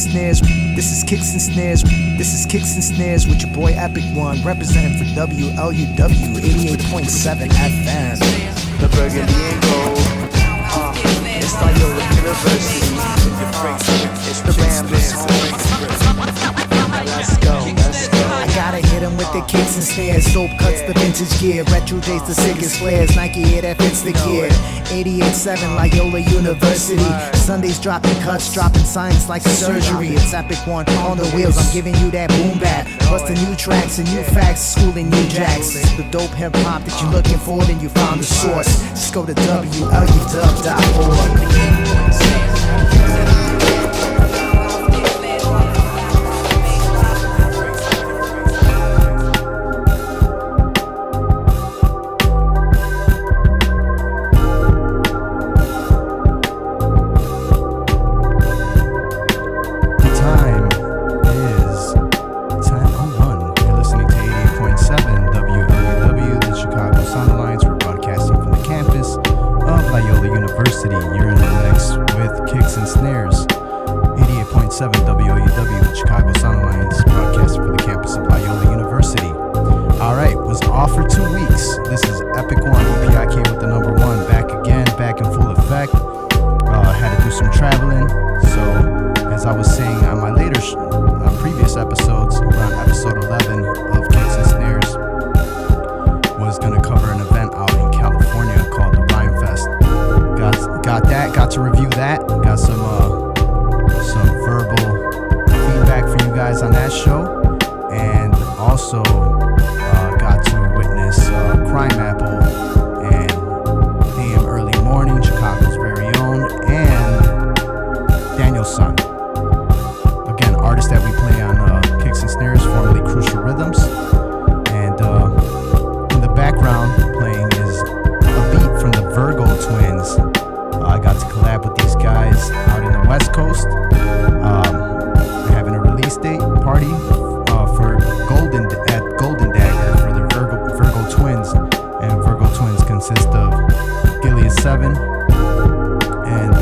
Snares. This is Kicks and Snares. This is Kicks and Snares with your boy Ep-11 representing for WLUW 88.7 FM. The burgundy and gold. It's Loyola University. It's the Ramblers. Let's go. I gotta hit him with the kicks and snares. Soap cuts the vintage gear. Retro J's the sickest flares. Nike Air that fits the gear. 88.7 Loyola University. Sundays dropping cuts, dropping science like a surgery. It's Ep-11 on the wheels. I'm giving you that boom bap. Plus the new tracks and new facts, schooling new jacks. It's the dope hip hop that you're looking for, then you found the source. Just go to WLUW.org. You're in the mix with Kicks and Snares, 88.7 WLUW, the Chicago Sound Alliance, broadcasting from the campus of Loyola University. Alright, was off for 2 weeks. This is Ep-11 EPIK with the number 1, back again, back in full effect. Had to do some traveling, so as I was saying on my later previous episodes, around episode 11 of Kicks and Snares, was going to cover an event out in California called the Rhyme Fest. Got to review that. Got some verbal feedback for you guys on that show, and also got to witness Crime Apple and AM Early Morning, Chicago's very own, and Daniel's son. Again, artist that we play on Kicks and Snares, formerly Crucial Rhythms, and in the background playing is a beat from the Virgo Twins. I got to collab with these guys out in the West Coast. They're having a release date party for Golden Dagger for the Virgo Twins. And Virgo Twins consist of Gilead 7 and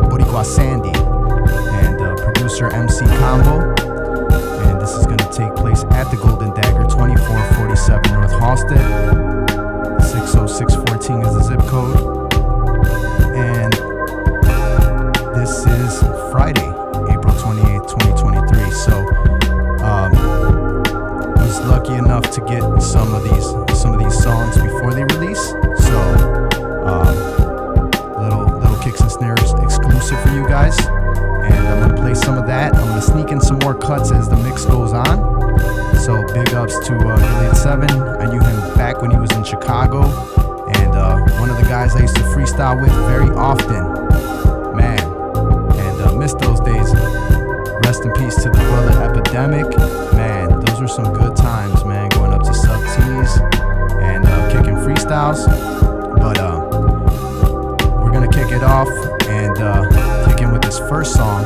Boricua Sandy and producer MC Combo. And this is going to take place at the Golden Dagger, 2447 North Halsted. 60614 is the zip code. And this is Friday, April 28th, 2023. So, was lucky enough to get some of these songs before they release. So, little Kicks and Snares exclusive for you guys. And I'm gonna play some of that. I'm gonna sneak in some more cuts as the mix goes on. So, big ups to Gilead 7. I knew him back when he was in Chicago. And one of the guys I used to freestyle with very often, man, and missed those days. Rest in peace to the brother Epidemic, man. Those were some good times, man. Going up to sub T's and kicking freestyles. But we're gonna kick it off and kick in with this first song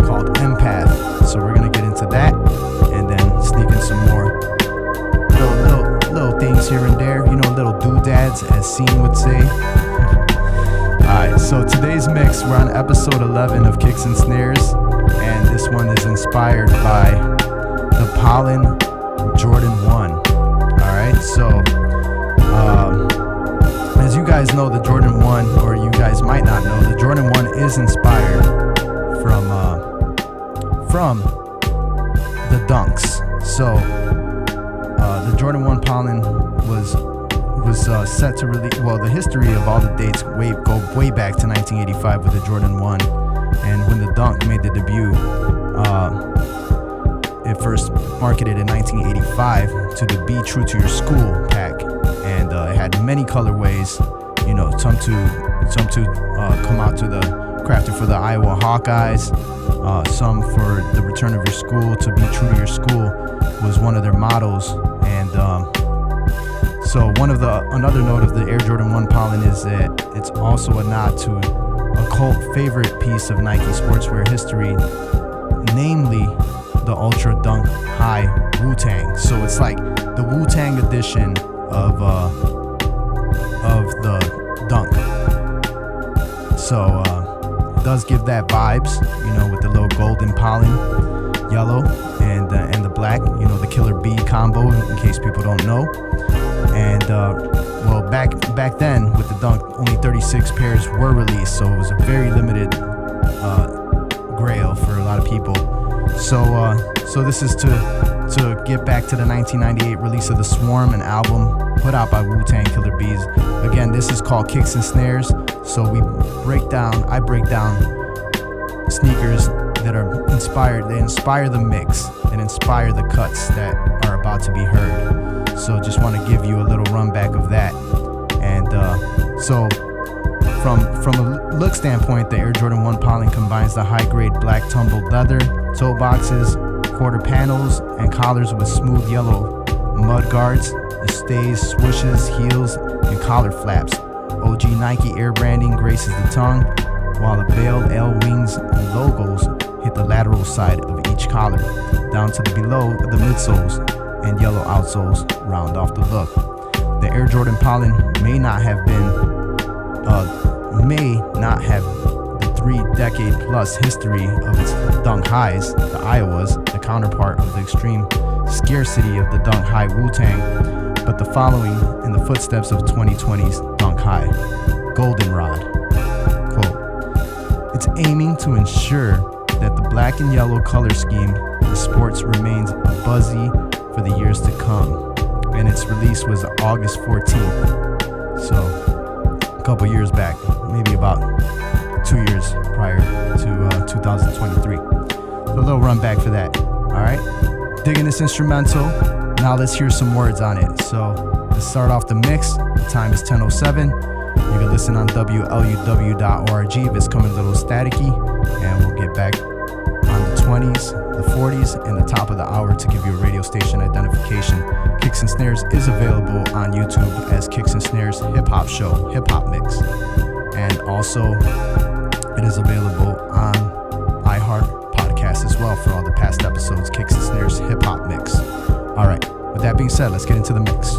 called Empath. So we're gonna get into that and then sneak in some more little things here and there, little doodads, as Scene would say. Alright, so today's mix, we're on episode 11 of Kicks and Snares, and this one is inspired by the Pollen Jordan 1. Alright, so as you guys know, the Jordan 1, or you guys might not know, the Jordan 1 is inspired from the Dunks. So the Jordan 1 Pollen was set to release. Well, the history of all the dates go way back to 1985 with the Jordan 1, and when the Dunk made the debut, it first marketed in 1985 to the Be True to Your School pack, and it had many colorways. Some to come out to the crafted for the Iowa Hawkeyes, some for the return of your school. To be true to your school was one of their mottos, and so another note of the Air Jordan 1 Pollen is that it's also a nod to a cult favorite piece of Nike sportswear history, namely the Ultra Dunk High Wu-Tang. So it's like the Wu-Tang edition of the Dunk. So it does give that vibes, with the little golden pollen yellow and the black, the killer bee combo, in case people don't know. And back then with the Dunk, only 36 pairs were released, so it was a very limited grail for a lot of people. So this is to get back to the 1998 release of The Swarm, an album put out by Wu-Tang Killer Bees. Again, this is called Kicks and Snares. So I break down sneakers that are inspired. They inspire the mix and inspire the cuts that are about to be heard. So just want to give you a little run back of that. And so from a look standpoint, the Air Jordan 1 Pollen combines the high-grade black tumbled leather, toe boxes, quarter panels, and collars with smooth yellow mud guards, the stays, swooshes, heels, and collar flaps. OG Nike Air branding graces the tongue, while the veiled L wings and logos hit the lateral side of each collar, down to the below of the midsoles, and yellow outsoles round off the look. The Air Jordan Pollen may not have the 3-decade plus history of its Dunk Highs, the Iowas, the counterpart of the extreme scarcity of the Dunk High Wu-Tang, but the following in the footsteps of 2020's Dunk High, Goldenrod. Quote, it's aiming to ensure that the black and yellow color scheme in sports remains buzzy for the years to come. And its release was August 14th. So a couple years back, maybe about 2 years prior to 2023. So a little run back for that. All right, digging this instrumental. Now let's hear some words on it. So let's start off the mix. The time is 10:07. You can listen on WLUW.org if it's coming a little staticky, and we'll get back on the 20s, the 40s, and the top of the hour to give you a radio station identification. Kicks and Snares is available on YouTube as Kicks and Snares Hip Hop Show, Hip Hop Mix. And also, it is available on iHeart Podcast as well for all the past episodes, Kicks and Snares Hip Hop Mix. All right, with that being said, let's get into the mix.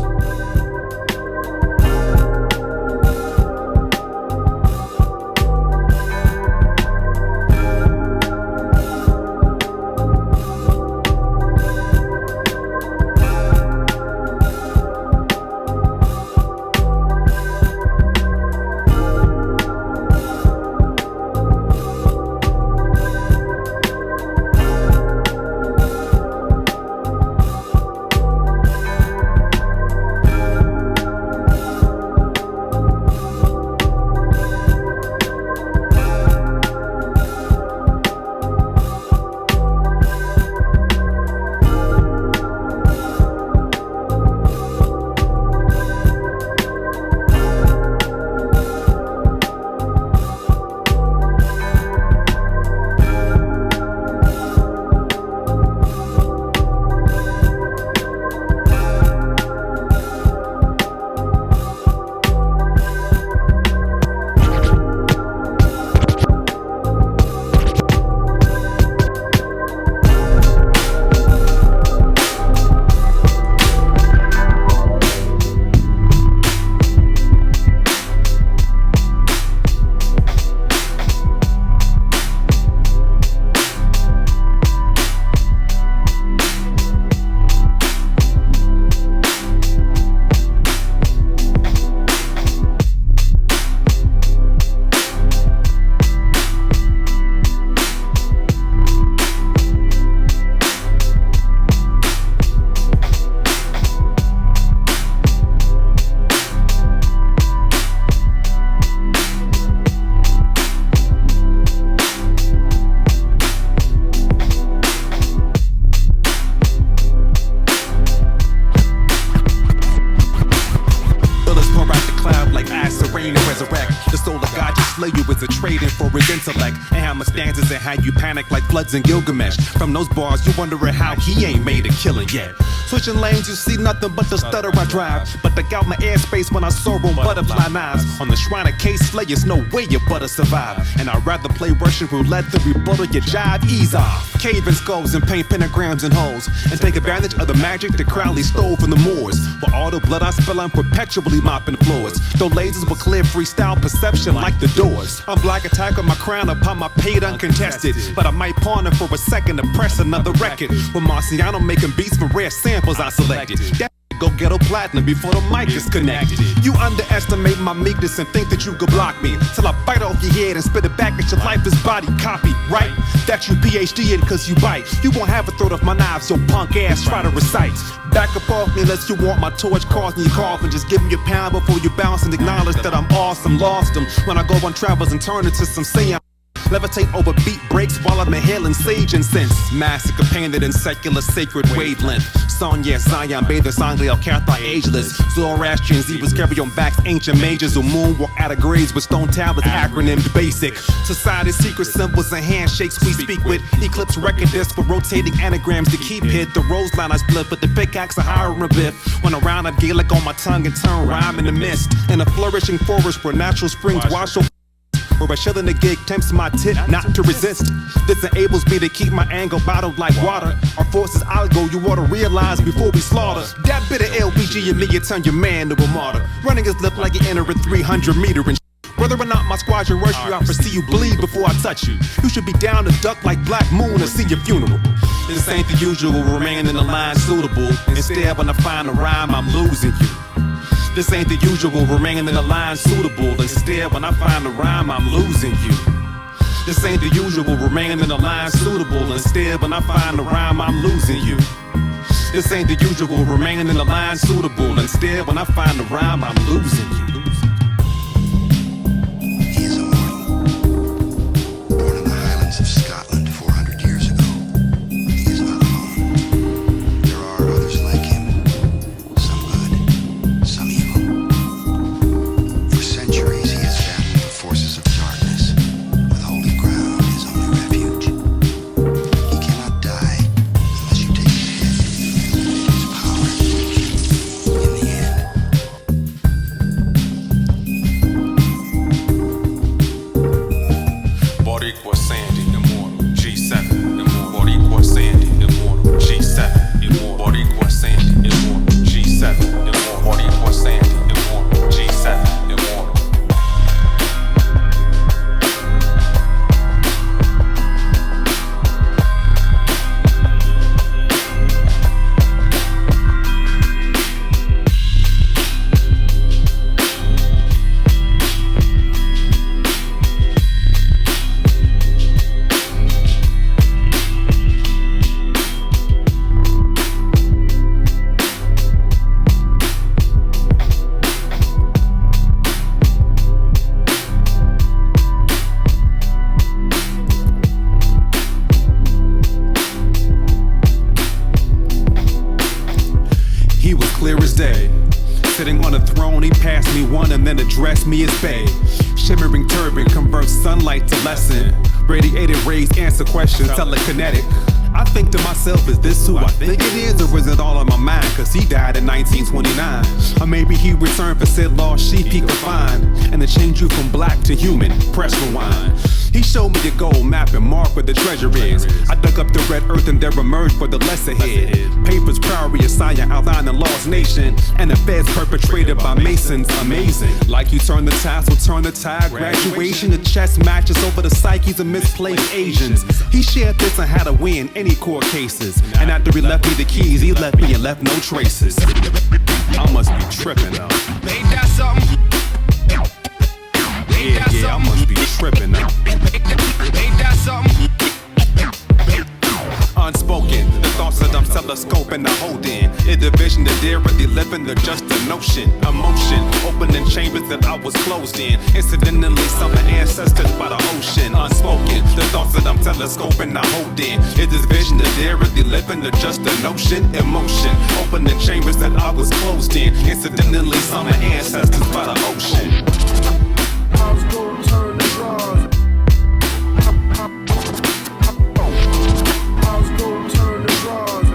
Stanzas and how you panic like floods in Gilgamesh. From those bars, you wondering how he ain't made a killing yet. Switching lanes, you see nothing but the stutter I drive. But I got my airspace when I soar on butterfly knives. On the shrine of case slayers, no way you butter survive. And I'd rather play Russian roulette than rebuttal your jive. Ease off. cave in skulls and paint pentagrams and holes, and take advantage of the magic that Crowley stole from the Moors. For all the blood I spill, I'm perpetually mopping floors. Though lasers will clear freestyle perception like the Doors. I'm black attack with my crown upon my pate uncontested, but I might pawn it for a second to press another record. With Marciano making beats from rare samples I selected. That go ghetto platinum before the mic is connected. You underestimate my meekness and think that you could block me, till I bite off your head and spit it back at your lifeless body. Copy, right? That you PhD in cause you bite. You won't have a throat of my knives, your punk ass try to recite. Back up off me unless you want my torch causing you coughing. Just give me a pound before you bounce and acknowledge that I'm awesome. Lost them when I go on travels and turn into some seance. Levitate over beat breaks while I'm inhaling sage incense. Massacre painted in secular sacred wavelength. Sonya, Zion, Bather, Sangli, Al-Kathai, ageless. Zoroastrian Zebras carry on backs, ancient mages who moonwalk out of graves with stone tablets acronymed basic. Society's secret symbols and handshakes we speak with. Eclipse record discs with rotating anagrams to keep hit. The rose line I split with the pickaxe, a higher a biff. When around I Gaelic on my tongue and turn rhyme in the mist. In a flourishing forest where natural springs wash over. Where a shell in the gig tempts my tit not to resist. This enables me to keep my anger bottled like water. Our forces go, you ought to realize before we slaughter. That bit of LBG in me, you turn your man to a martyr. Running his lip like you enter a 300 meter and whether or not my squadron rush you, I foresee you bleed before I touch you. You should be down to duck like Black Moon and see your funeral. This ain't the usual, remain in the line suitable. Instead, when I find a rhyme, I'm losing you. This ain't the usual, remaining in the line suitable. Instead, when I find a rhyme, I'm losing you. This ain't the usual, remaining in the line suitable. Instead, when I find a rhyme, I'm losing you. This ain't the usual, remaining in the line suitable. Instead, when I find a rhyme, I'm losing you. He is immortal, born in the Highlands of Scotland 400 years ago. He is not alone. There are others like him, some good, some evil. For centuries he has battled the forces of darkness, with holy ground his only refuge. He cannot die unless you take his head, his power. In the end, Boricua Sandy, immortal, G7, immortal, Boricua Sandy, immortal, G7, immortal, Boricua Sandy, immortal, G7, immortal, Boricua Sandy, immortal, G7, immortal. He was clear as day. Sitting on a throne, he passed me one and then addressed me as babe. Shimmering turban converts sunlight to lesson. Radiated rays answer questions, telekinetic. I think to myself, is this who I think it is, or is it all in my mind? Cause he died in 1929. Or maybe he returned for said lost sheep he could find, and to change you from black to human, press rewind. He showed me the gold map and marked where the treasure is. I dug up the red earth and there emerged for the lesser head. Papers priory of Sire outlined the lost nation, and the feds perpetrated by Masons. Amazing. Like you turn the tassel, turn the tide. Graduation, the chess matches over the psyches of misplaced Asians. He shared this and how to win any court cases. And after he left me the keys, he left me and left no traces. I must be tripping though. Ain't that something? Yeah, I must be tripping though. Ain't that something? Unspoken, the thoughts that I'm telescoping, I hold in. In the vision that they're really living, they're just a notion. Emotion, opening chambers that I was closed in. Incidentally, some are ancestors by the ocean. Unspoken, the thoughts that I'm telescoping, I hold in. In this vision that they're really living, they're just a notion. Emotion, opening chambers that I was closed in. Incidentally, some are ancestors by the ocean. I was gonna turn the draws. I was gonna turn the draws.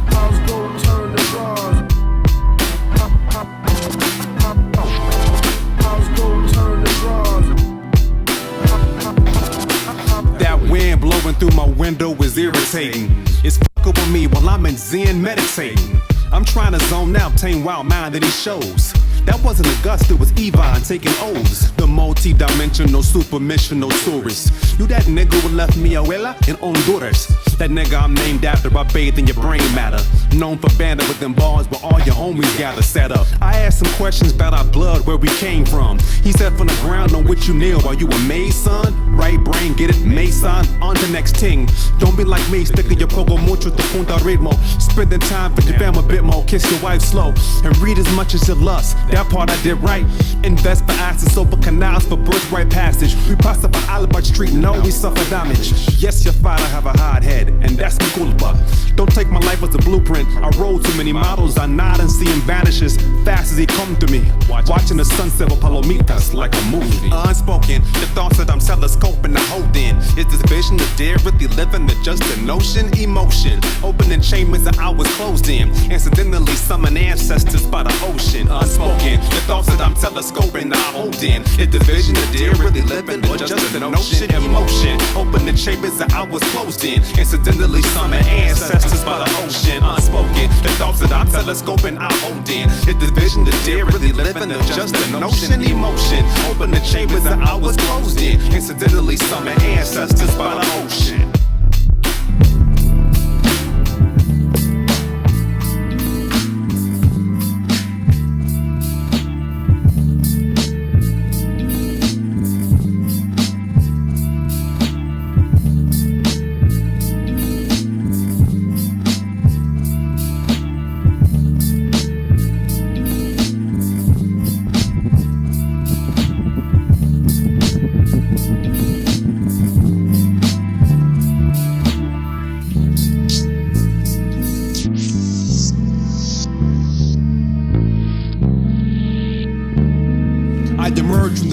I was gonna turn the draws. I was gonna turn the draws. hesitating. It's fucking with me while I'm in Zen meditating. I'm trying to zone out, tame wild mind that he shows. That wasn't a gust, it was Yvonne taking O's. The multi-dimensional, super-missional tourist. You that nigga who left mi abuela in Honduras. That nigga I'm named after, I bathe in your brain matter. Known for bandit with them bars where all your homies gather set up. I asked some questions about our blood, where we came from. He said from the ground on which you kneel. Are you a maid, son? Right brain, get it? Mason, on to next ting. Don't be like me, sticking your poco mucho to punta ritmo. Spending time for your fam a bit more. Kiss your wife slow and read as much as you lust. That part I did right. Invest for acid, sober canals for birthright passage. We pass up an Albert Street, no, we suffer damage. Yes, your father have a hard head, and that's my culpa. Don't take my life as a blueprint. I roll too many models, I nod and see him vanishes fast as he come to me. Watching the sunset with palomitas like a movie. Unspoken, the thoughts that I'm telescoping I hold in. Is this vision of dear really living or just a notion? Emotion, opening chambers that I was closed in. Incidentally summon ancestors by the ocean. Unspoken, the thoughts that I'm telescoping I hold in. Is the vision of dear really living or just a notion? Emotion, opening chambers that I was closed in. Incidentally summon ancestors by the ocean. Unspoken, the thoughts that I'm telescoping I hold in. Is the vision of dear really living or just a notion? Emotion, opening chambers that I was closed in. Incidentally summon ancestors by the ocean.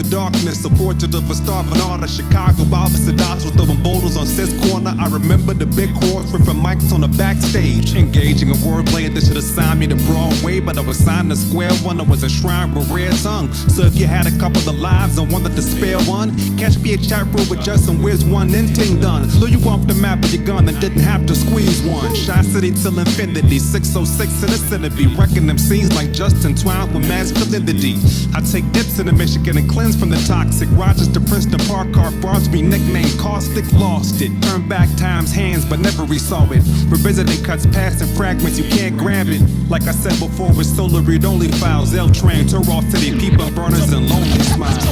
Darkness, a portrait of a starving artist. Chicago Bobby Dots was throwing boulders on Sis Corner. I remember the big horse ripping mics on the backstage. Engaging in wordplay that should have signed me to Broadway, but I was signed to Square One. I was enshrined with red tongue. So if you had a couple of lives and wanted to spare one, catch me a chat room with just some where's one and ting done. Blew you off the map with your gun and didn't have to squeeze one. Shy City till infinity, 606 in the centipede. Wrecking them scenes like Justin Twine with masculinity. I take dips in the Michigan and cleanse from the toxic. Rogers to Princeton Park car bars be nicknamed Caustic. Lost it. Turned back time's hands but never resaw it. Revisiting cuts past in fragments, you can't grab it. Like I said before, with solar read-only files. L-Train, Turral City, people burners and lonely smiles.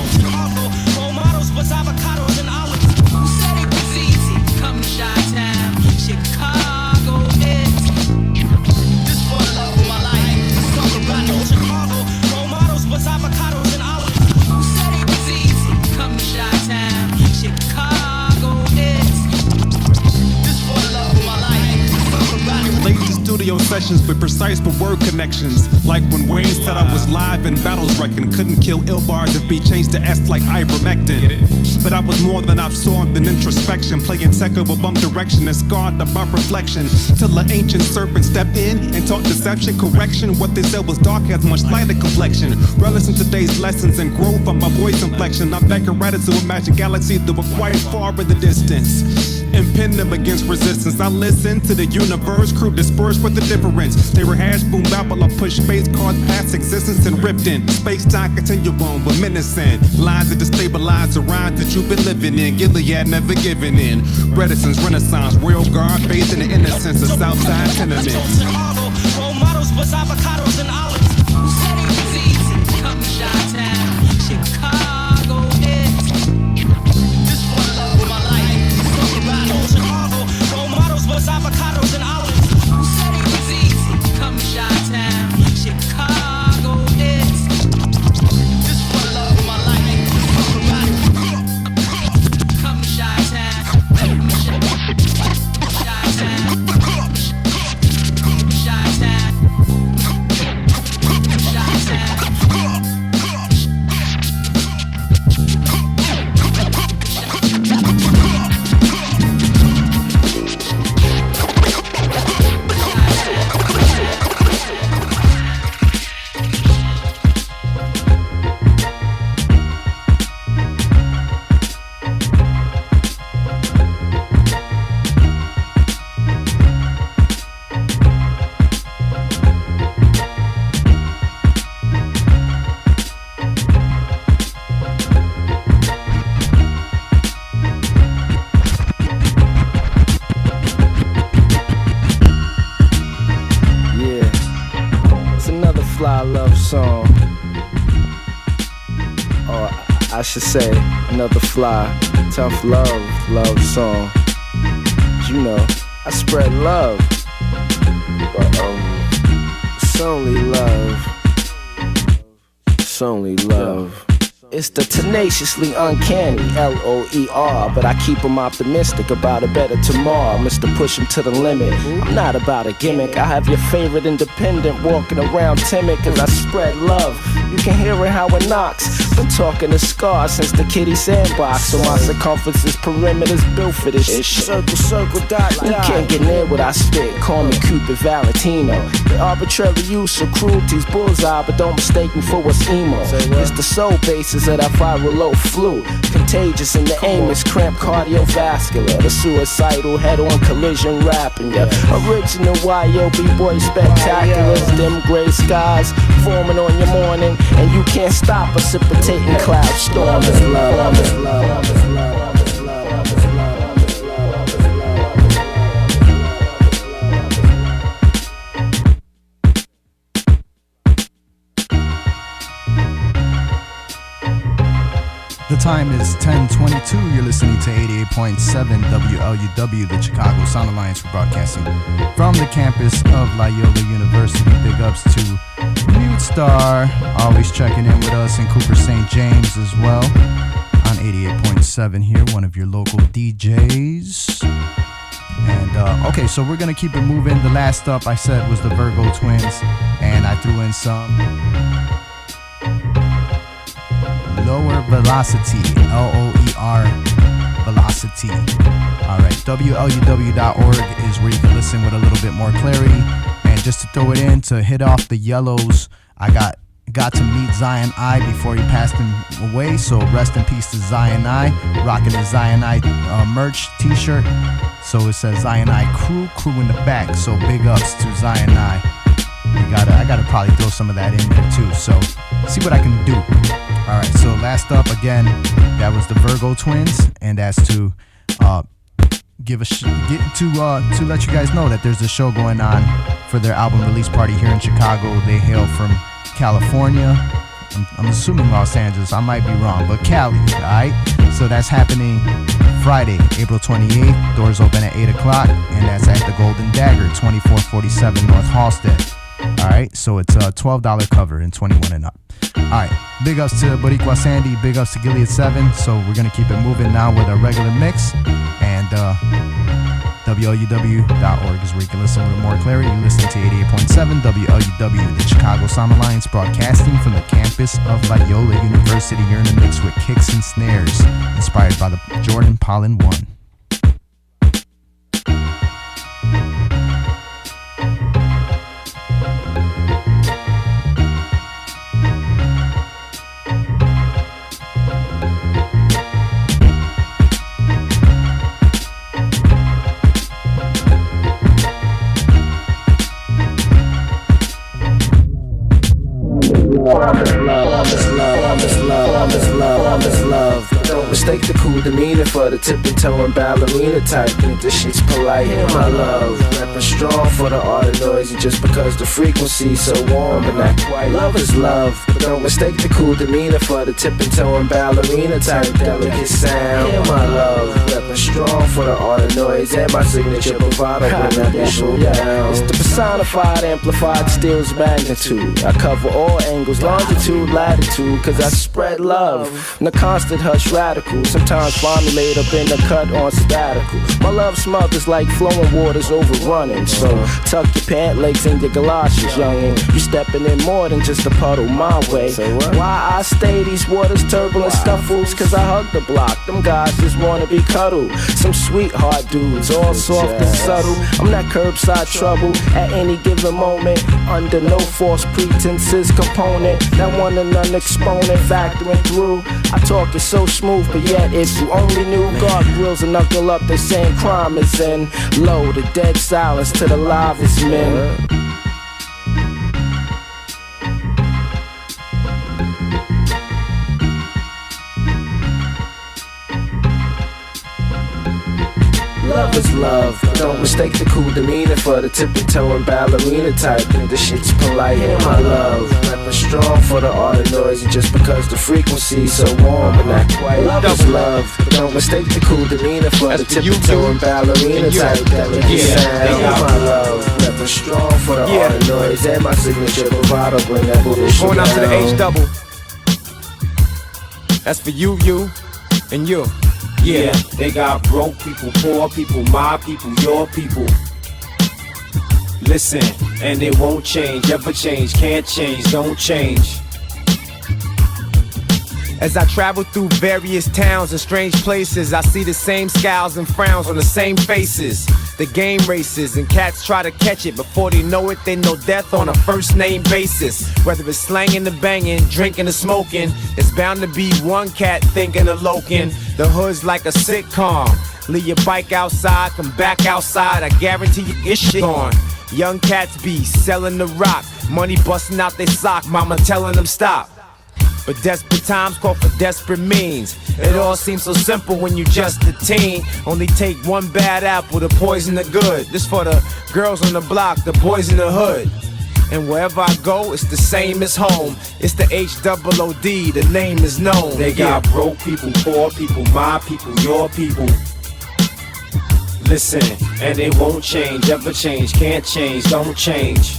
Role models was avocados and olives. Who said it was easy? Come to Chi-Town, Chicago is. This for the love of my life. Talk about no Chicago. Role models was avocados and olives. Who said it was easy? Come to Chi-Town, Chicago is. This for the love of my life. Talk about it. Late to studio sessions with precise but word connections. Like when Wayne said I was live in battles wrecking. Couldn't kill ill bars if he changed the S like ivermectin. But I was more than absorbed in introspection. Playing tech of a bum direction and scarred above reflection. Till an ancient serpent stepped in and taught deception, correction. What they said was dark has much lighter complexion. Relish in today's lessons and growth on my voice inflection. I'm back and ready to imagine galaxies that were quite far in the distance. Impin them against resistance. I listen to the universe, crew dispersed with the difference. They were hash boom babble, I push space cards past existence and ripped in. Space-time continuum with menacing lines that destabilize the rhymes that you've been living in. Gilead never giving in. Reticence, renaissance, royal guard, bathed in the innocence of Southside tenements. Chicago, role models was avocados and olives. Who said it was easy? Come to Chi-Town, Chicago is. This for the love of my life. Talk about no Chicago, role models was avocados and olives. Who said it was easy? Come to Chi-Town, Chicago is. This for the love of my life. Talk about it. Come to Chi-Town, Chi-Town, Chi-Town. should say, another fly, tough love song. You know, I spread love, but it's only love. It's only love. It's the tenaciously uncanny, LOER, but I keep them optimistic about a better tomorrow. Mr. Push 'em to the limit. I'm not about a gimmick. I have your favorite independent walking around timid, cause I spread love. You can hear it how it knocks. Been talking to scars since the kitty sandbox, so my circumference is perimeters built for this shit. Circle, dot. You can't get near what I spit. Call me Cupid Valentino. The arbitrary use of cruelty's bullseye, but don't mistake me for what's emo. It's the soul basis of that viral low flu, contagious and the aim is cramped cardiovascular. The suicidal head-on collision rapping, yeah. Original YOB boy spectaculars, dim gray skies forming on your morning, and you can't stop precipitating cloud storm is love. The time is 10:22. You're listening to 88.7 WLUW, the Chicago Sound Alliance. We're broadcasting from the campus of Loyola University. Big ups to Mute Star, always checking in with us, and Cooper St. James as well on 88.7 here, one of your local DJs. And okay, so we're gonna keep it moving. The last up I said was the Virgo Twins, and I threw in some Lower Velocity, LOER Velocity. Alright, WLUW.org is where you can listen with a little bit more clarity. And just to throw it in, to hit off the yellows, I got to meet Zion I before he passed him away. So rest in peace to Zion I, rocking the Zion I merch t-shirt. So it says Zion I crew in the back. So big ups to Zion I. I gotta probably throw some of that in there too. So see what I can do. All right, so last up again, that was the Virgo Twins, and that's to let you guys know that there's a show going on for their album release party here in Chicago. They hail from California. I'm assuming Los Angeles. I might be wrong, but Cali. All right, so that's happening Friday, April 28th. Doors open at 8 o'clock, and that's at the Golden Dagger, 2447 North Halsted. All right, so it's a $12 cover and 21 and up. Alright, big ups to Boricua Sandy, big ups to Gilead 7. So we're gonna keep it moving now with our regular mix. And WLUW.org is where you can listen with more clarity. You listen to 88.7 WLUW, the Chicago Sound Alliance, broadcasting from the campus of Loyola University. You're in the mix with Kicks and Snares, inspired by the Jordan Pollen 1. Don't mistake the cool demeanor for the tipping toe and ballerina type. Think this shit's polite, my love. Rapping strong for the art of noisy, just because the frequency's so warm and not quite. Love is love, but don't mistake the cool demeanor for the tipping toe and ballerina type. Delicate sound, my love. Rapping strong for the art of noise and my signature bravado when I be show down. It's the personified, amplified steel's magnitude. I cover all angles, longitude, latitude, cause I spread love. In the constant hush radical, sometimes formulate up in the cut on sabbatical. My love smothers like flowing waters overrunning. So tuck your pant legs in your galoshes, youngin'. You stepping in more than just a puddle my way. Why I stay these waters turbulent scuffles? Cause I hug the block, them guys just wanna be cuddled. Some sweetheart dudes, all soft and subtle. I'm that curbside trouble at any given moment, under no false pretenses component. That one and none exponent factoring through. I talk it so smooth, but yet if you only knew, guardrails and knuckle up, they saying crime is in. Low, the dead silence to the livest men. Love is love. Don't mistake the cool demeanor for the tippy toe and ballerina type. Think the shit's polite. Hear my love. Rapping strong for the art of noisy just because the frequency's so warm and not quite. Love is love. Don't mistake the cool demeanor for the tippy toe and ballerina type. Delicate sound. Hear my love. Rapping strong for the art of noise and my signature bravado. Bring that bullshit Going out to the down. H double. That's for you, and you. Yeah, they got broke people, poor people, my people, your people. Listen, and it won't change, ever change, can't change, don't change. As I travel through various towns and strange places, I see the same scowls and frowns on the same faces. The game races and cats try to catch it. Before they know it, they know death on a first name basis. Whether it's slanging or banging, drinking or smoking, it's bound to be one cat thinking of loking. The hood's like a sitcom. Leave your bike outside, come back outside, I guarantee you it's shit on. Young cats be selling the rock, money busting out their sock, mama telling them stop. But desperate times call for desperate means. It all seems so simple when you just a teen. Only take one bad apple to poison the good. This for the girls on the block, the boys in the hood. And wherever I go, it's the same as home. It's the H-double-O-D, the name is known. They got broke people, poor people, my people, your people. Listen, and it won't change, ever change, can't change, don't change.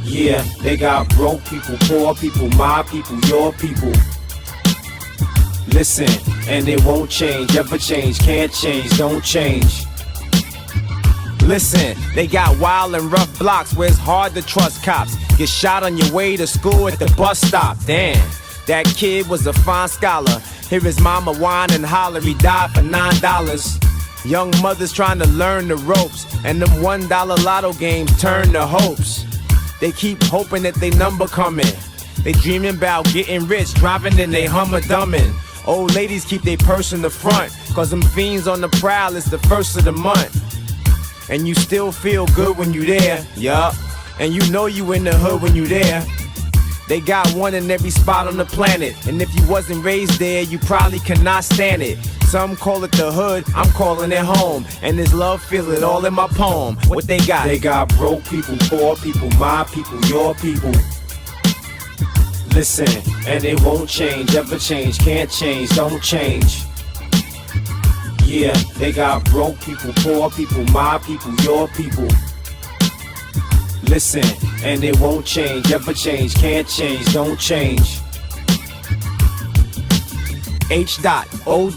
Yeah, they got broke people, poor people, my people, your people. Listen, and it won't change, ever change, can't change, don't change. Listen, they got wild and rough blocks where it's hard to trust cops. Get shot on your way to school at the bus stop. Damn, that kid was a fine scholar. Hear his mama whine and holler, he died for $9. Young mothers trying to learn the ropes, and them $1 lotto games turn to hopes. They keep hoping that they number coming. They dreaming about getting rich, driving in they Hummer-dummin'. Old ladies keep their purse in the front, cause them fiends on the prowl, it's the first of the month. And you still feel good when you there, yup. And you know you in the hood when you there. They got one in every spot on the planet, and if you wasn't raised there, you probably cannot stand it. Some call it the hood, I'm calling it home. And this love, feel it all in my poem. What they got? They got broke people, poor people, my people, your people. Listen, and it won't change, ever change, can't change, don't change. Yeah, they got broke people, poor people, my people, your people. Listen, and it won't change, ever change, can't change, don't change. H.O.D.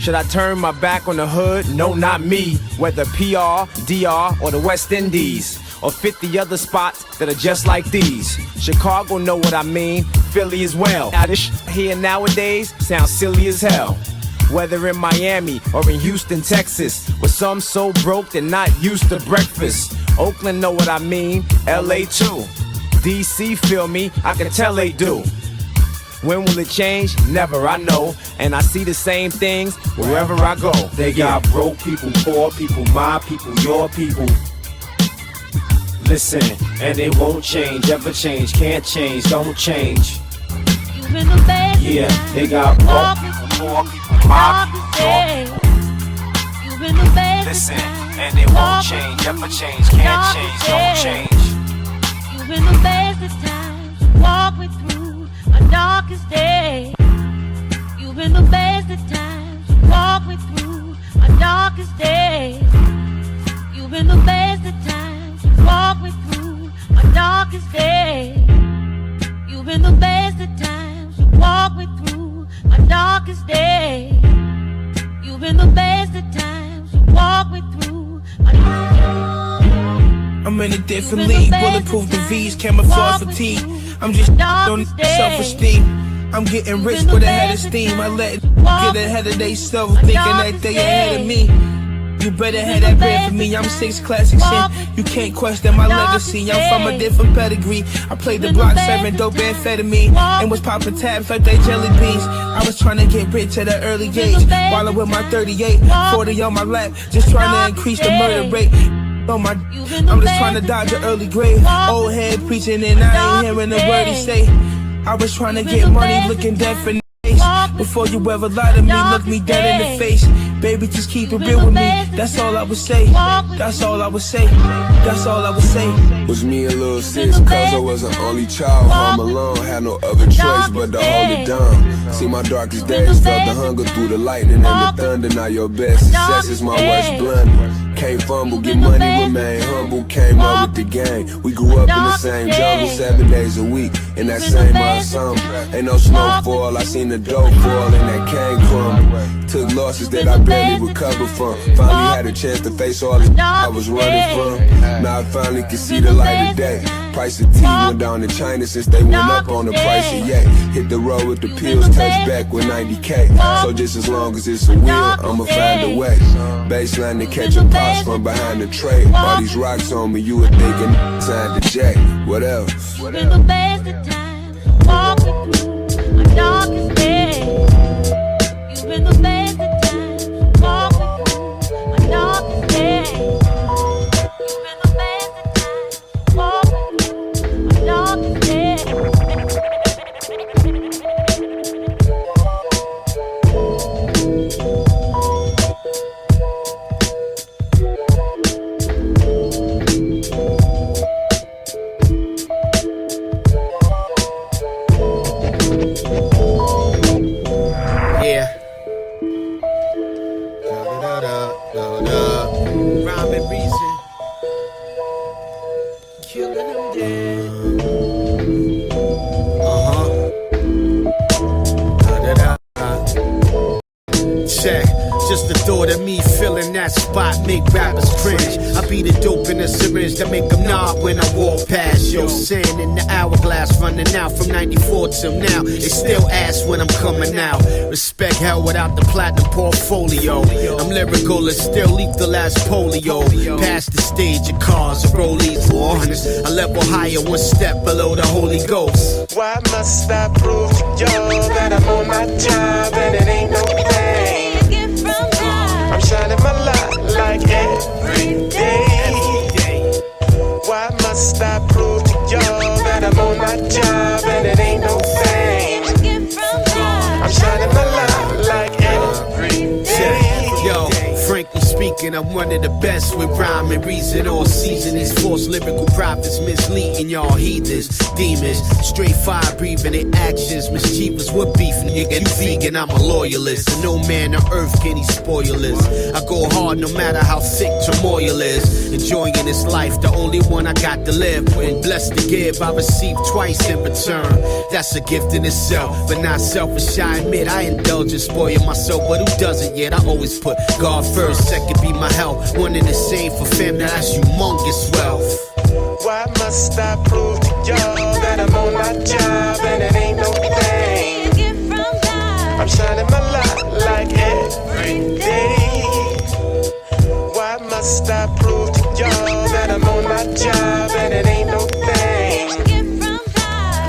Should I turn my back on the hood? No, not me. Whether PR, DR, or the West Indies, or 50 other spots that are just like these. Chicago know what I mean, Philly as well. Now this here nowadays sounds silly as hell. Whether in Miami or in Houston, Texas, with some so broke they're not used to breakfast. Oakland know what I mean, LA too. DC feel me, I can tell they do. When will it change? Never, I know. And I see the same things wherever I go. They got broke people, poor people, my people, your people. Listen, and it won't change, ever change, can't change, don't change. Yeah, they got broke people, poor people, my people, your people. Listen, and it won't change, ever change, can't change, don't change. You've been the best of times, walk me through my darkest day. You've been the best of times, walk me through my darkest day. You've been the best of times, walk me through my darkest day. You've been the best of times, walk me through my darkest day. You've been the best of times, walk me through my darkest day. I'm in a different league, bulletproof the V's, camouflage fatigue. I'm just on self-esteem. I'm getting rich with a head of steam. I let it get ahead of they self, thinking that they ahead of me. You better have that bread for me. I'm 6 classics in. You can't question my legacy. I'm from a different pedigree. I played the block serving dope amphetamine and was popping tabs like they jelly beans. I was trying to get rich at an early age, while I'm with my 38, 40 on my lap, just trying to increase the murder rate. I'm just trying to dodge an early grave. Old head preaching and I ain't hearing a word he say. I was trying to get money looking dead for face. Before you ever lie to me, look me dead in the face. Baby, just keep it real with me. That's all I would say. That's all I would say. That's all I would say. Was me and Lil Sis, cause I was an only child, home alone, had no other choice but to hold it down. See my darkest days, felt the hunger through the lightning and the thunder. Now your best success is my worst blunder. Can't fumble, get money, remain humble. Came up with the game. We grew up in the same jungle 7 days a week in that same ensemble. Ain't no snowfall, I seen the dough fall and that cane crumble. Took losses that I barely recovered from. Finally had a chance to face all the I was running from. Now I finally can see the light of day. Price of tea went down in China since they went up on the price of yay. Hit the road with the pills, touch back with 90K. So just as long as it's a wheel, I'ma find a way. Baseline to catch a pops from behind the tray. All these rocks on me, you were thinking signed the J. What else? You've been the best of times, walking through my darkest days. You've been the best of times, walking through my darkest days. You've been the best of times, walking through my darkest days. Rhyme and reason, killing them dead. Check. Just the thought of me filling that spot make rappers cringe. I be the dope in the syringe that make them nod when I walk past. Yo, sand in the hourglass running out from 94 till now. They still ask when I'm coming out. Respect hell without the platinum portfolio. I'm lyrical and still lethal as polio. Past the stage of cars, rollies, honest. A level higher, one step below the Holy Ghost. Why must I prove to y'all that I'm on my job and it ain't no thing? I'm shining my light like every day. Why must I prove to y'all that I'm on my job and it ain't no thing? I'm shining my light like every day. Yo, frankly speaking, I'm one of the best with rhyme and reason. All season, these false lyrical prophets misleading y'all heathens, demons. Straight fire breathing in actions, mischievous with beef, nigga. And vegan, I'm a loyalist. And no man on earth can he spoil this. I go hard no matter how thick turmoil is. Enjoying this life, the only one I got to live. And blessed to give, I receive twice in return. That's a gift in itself, but not selfish. I admit I indulge and spoil myself, but who doesn't yet? I always put God first, second be my health. One and the same for fam, now that's humongous wealth. Why must I prove to y'all that I'm on my job and it ain't no thing? I'm shining my light like every day. Why must I prove to y'all that I'm on my job and it ain't no thing?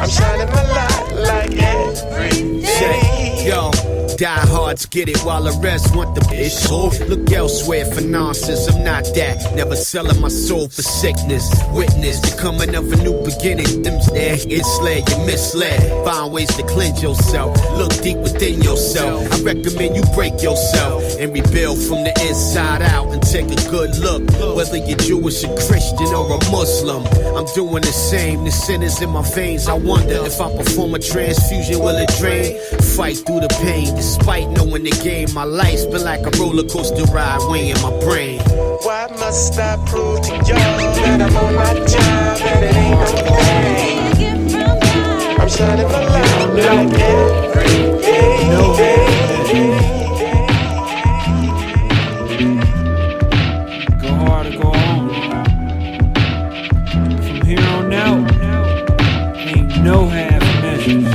I'm shining my light like every day. Yo, diehards get it while the rest want the bitch. So look elsewhere for nonsense. I'm not that. Never selling my soul for sickness. Witness the coming of a new beginning. Them there, enslaved, you misled. Find ways to cleanse yourself. Look deep within yourself. I recommend you break yourself and rebuild from the inside out and take a good look. Whether you're Jewish, a Christian, or a Muslim, I'm doing the same. The sin is in my veins. I wonder if I perform a transfusion, will it drain? Fight through the pain. Despite knowing the game, my life's been like a roller coaster ride weighing my brain. Why must I prove to y'all that I'm on my job and it ain't no thing? I'm shining my light like every day. Go hard or go home. From here on out, ain't no half measures.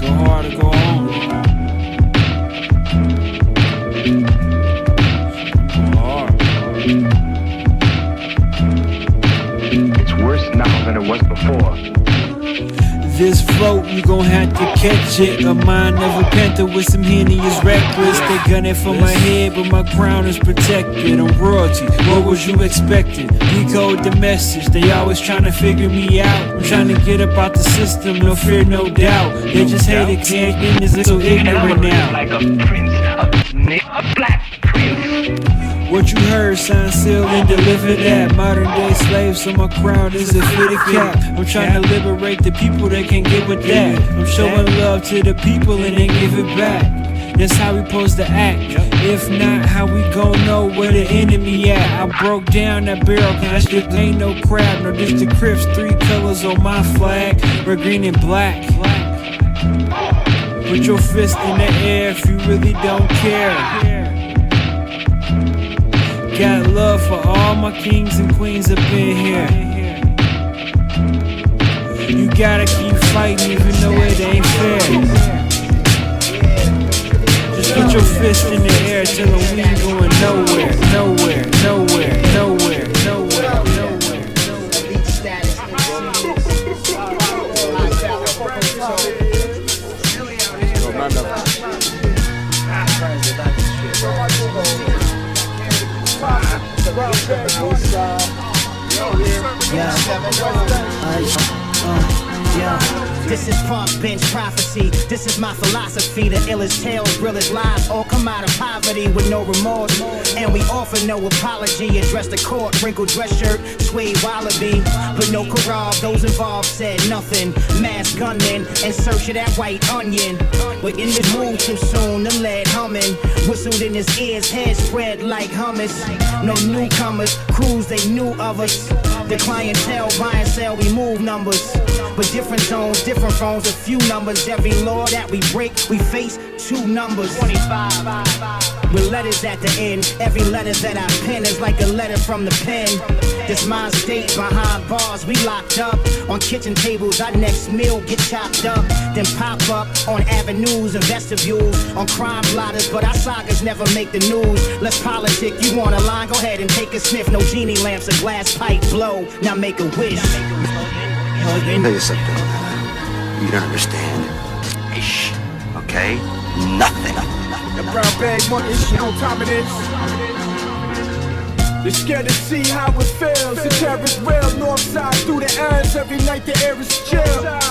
Go hard or go home. Go hard. It's worse now than it was before. this float, you gon' have to catch it. A mind of a panther with some Henny is reckless. They gun it for my head, but my crown is protected. I'm royalty, what was you expecting? Decode the message, they always tryna figure me out. I'm tryna get up out the system, no fear, no doubt. They just hate it, can't is so ignorant now. Like a prince, a black prince. What you heard, signed, sealed, and delivered that. Modern day slaves, so my crown is a fitted cap. I'm trying to liberate the people that can't get with that. I'm showing love to the people and then give it back. That's how we supposed to act. If not, how we gon' know where the enemy at? I broke down that barrel, cause shit ain't no crap. No, this the Crips, 3 colors on my flag. Red, green, and black. Put your fist in the air if you really don't care. Got love for all my kings and queens up in here. You gotta keep fighting even though it ain't fair. Just put your fist in the air, tell them we ain't going nowhere, nowhere, nowhere, nowhere, nowhere, nowhere. This is park bench prophecy. This is my philosophy. The illest tales, realest lies, all come out of poverty with no remorse. And we offer no apology. Address the court, wrinkled dress shirt, suede wallaby, but no corral. Those involved said nothing. Mass gunmen in search of that white onion. But in this mood too soon, the lead humming. Whistled in his ears, head spread like hummus. No newcomers, crews they knew of us. The clientele, buy and sell, we move numbers. But different zones, different phones, a few numbers. Every law that we break, we face 2 numbers. 25. With letters at the end. Every letter that I pen is like a letter from the pen. This mind state behind bars, we locked up. On kitchen tables, our next meal get chopped up. Then pop up on avenues and vestibules. On crime blotters, but our sagas never make the news. Let's politic, you want a line, go ahead and take a sniff. No genie lamps, a glass pipe blow. Now make a wish. Tell you something. You don't understand. Ish. Okay? Nothing. The brown bag money, you know what time it is. They're scared to see how it feels. The terror's real, north side through the ends. Every night the air is chill.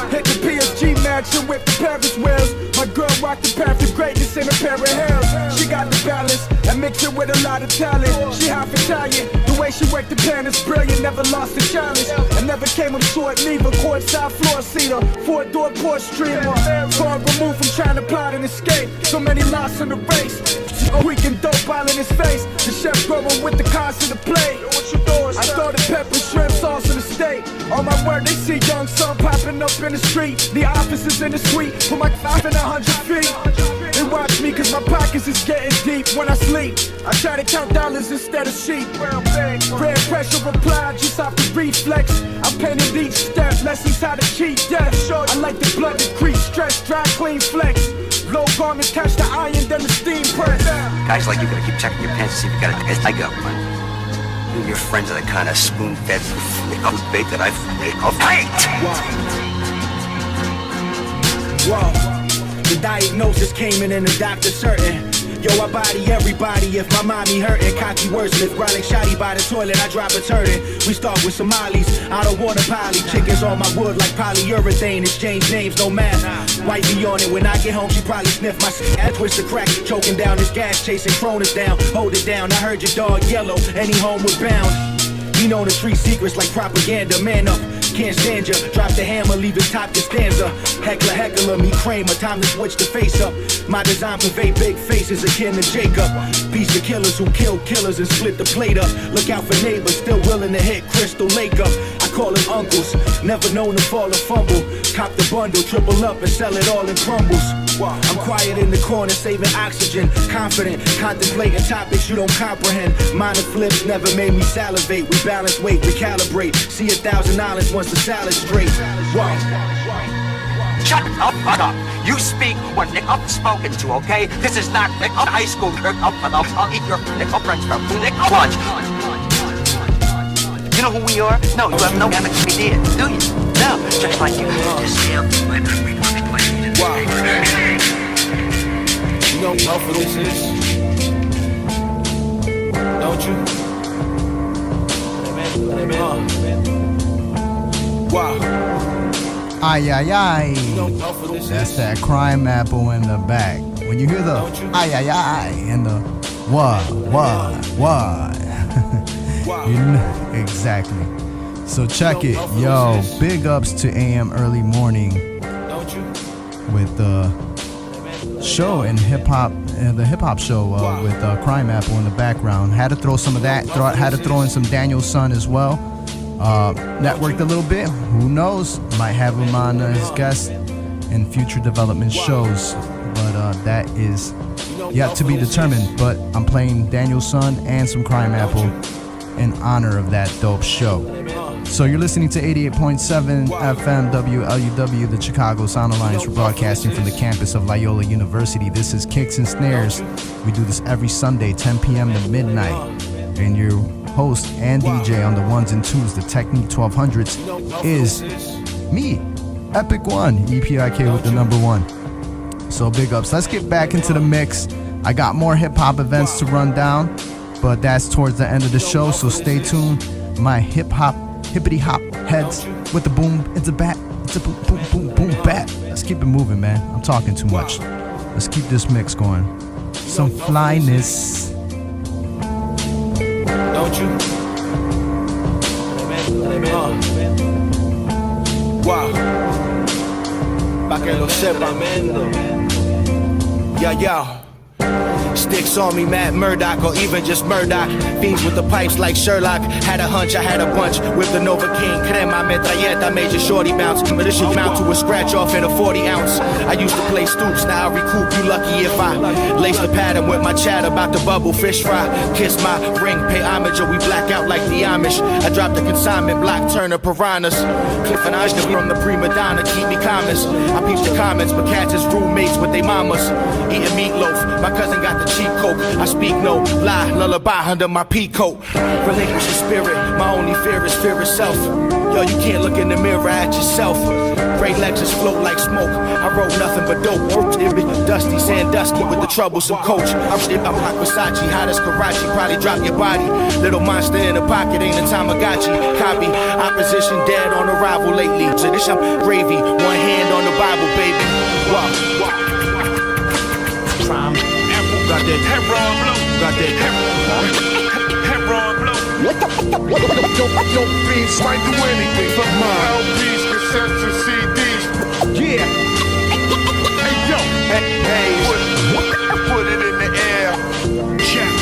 Hit the PSG mansion with the Paris wheels. My girl rocked the path to greatness in a pair of heels. She got the balance and mix it with a lot of talent. She half Italian, the way she worked the pan is brilliant. Never lost a challenge and never came up short neither. Courtside floor seater, 4-door Porsche streamer. Far removed from trying to plot and escape. So many lost in the race. Weekend dope all in his face. The chef growing with the cost of the plate. I throw the pepper shrimp sauce in the steak. On my word, they see young son popping up in the street. The officers in the suite, put my 5 in 100 feet. They watch me cause my pockets is getting deep when I sleep. I try to count dollars instead of sheep. Red pressure reply just off the reflex. I painted each step, lessons how to cheat death. I like the blood decrease, stress, dry clean flex. Low garments catch the iron, then the steam press. Guys like you gotta keep checking your pants to see if you got it. I got one. You and your friends are the kind of spoon-fed bait that I've made of hate. Whoa. The diagnosis came in and the doctor certain. Yo, I body everybody if my mommy hurtin'. Cocky wordsmith, grinding shoddy by the toilet, I drop a turning. We start with Somalis, I don't want a poly. Chickens on my wood like polyurethane. Exchange names, no math. Wifey on it, when I get home, she probably sniff my I twist the crack, choking down this gas, chasing Cronus down. Hold it down, I heard your dog yellow, and he homeward bound. He know the street secrets like propaganda, man up. Can't stand ya, drop the hammer, leave his top to stanza. Heckler, me Kramer, time to switch the face up. My design pervade big faces akin to Jacob. Beast of killers who kill killers and split the plate up. Look out for neighbors, still willing to hit Crystal Lake up. I call them uncles, never known to fall or fumble. Cop the bundle, triple up and sell it all in crumbles. I'm quiet in the corner, saving oxygen. Confident, contemplating topics you don't comprehend. Minor flips never made me salivate. We balance weight, recalibrate. See 1,000 islands once the salad's straight. Shut up. You speak when I'm spoken to, okay? This is not high school. I'll eat your friends from lunch. You know who we are? No, you have no idea, do you? No. Just like you just sailed through my memory. Wow. You know how for this is? Don't you? Wow. Ay, ay, ay. That's that crime apple in the back. When you hear the ay, ay, ay, and the what, you know, exactly. So check it. Yo, big ups to AM Early Morning with the show and hip hop, the hip hop show with Crime Apple in the background. Had to throw some of that. Had to throw in some Daniel Son as well. Networked a little bit. Who knows? Might have him on as guest in future development shows, but that is yet to be determined. But I'm playing Daniel Son and some Crime Apple in honor of that dope show. So you're listening to 88.7 FM WLUW, the Chicago Sound Alliance. We're broadcasting from the campus of Loyola University. This is Kicks and Snares. We do this every Sunday, 10 p.m. to midnight. And your host and DJ on the ones and twos, the Technique 1200s, is me, Epic One, EPIK with the number 1. So big ups. Let's get back into the mix. I got more hip hop events to run down, but that's towards the end of the show, so stay tuned. My hippity hop heads with the boom, it's a bat, it's a boom, boom, boom, boom, bat. Let's keep it moving, man. I'm talking too much. Let's keep this mix going. Some flyness. Don't you? Wow. Pa' que lo sepan, yeah. Sticks on me, Matt Murdoch, or even just Murdoch. Fiends with the pipes like Sherlock. Had a hunch, I had a bunch with the Nova King. Crema metralleta, made your shorty bounce. But this shit mount to a scratch off in a 40 ounce. I used to play stoops, now I recoup. You lucky if I lace the pattern with my chat about the bubble fish fry. Kiss my ring, pay homage, or we black out like the Amish. I dropped the consignment block, Turner piranhas. Cliff and Ashton from the prima donna, keep me calmness. I peep the comments, but cats is roommates with they mamas. Eating meatloaf, my cousin got the cheap coke. I speak no lie, lullaby under my peacoat. Relinquish your spirit, my only fear is fear itself. Yo, you can't look in the mirror at yourself. Great Lexus float like smoke. I wrote nothing but dope. Dusty, Sandusky with the troublesome coach. I'm like Versace, hot as Karachi. Probably drop your body. Little monster in the pocket, ain't a Tamagotchi. Copy, opposition dead on arrival lately. So this I'm gravy, one hand on the Bible, baby. Wow. Got that Heron blow. Got that Heron blow. Your beats might do anything for mine. LPs, cassettes, and CDs. Yeah. Hey, yo. Put it in the air. Check.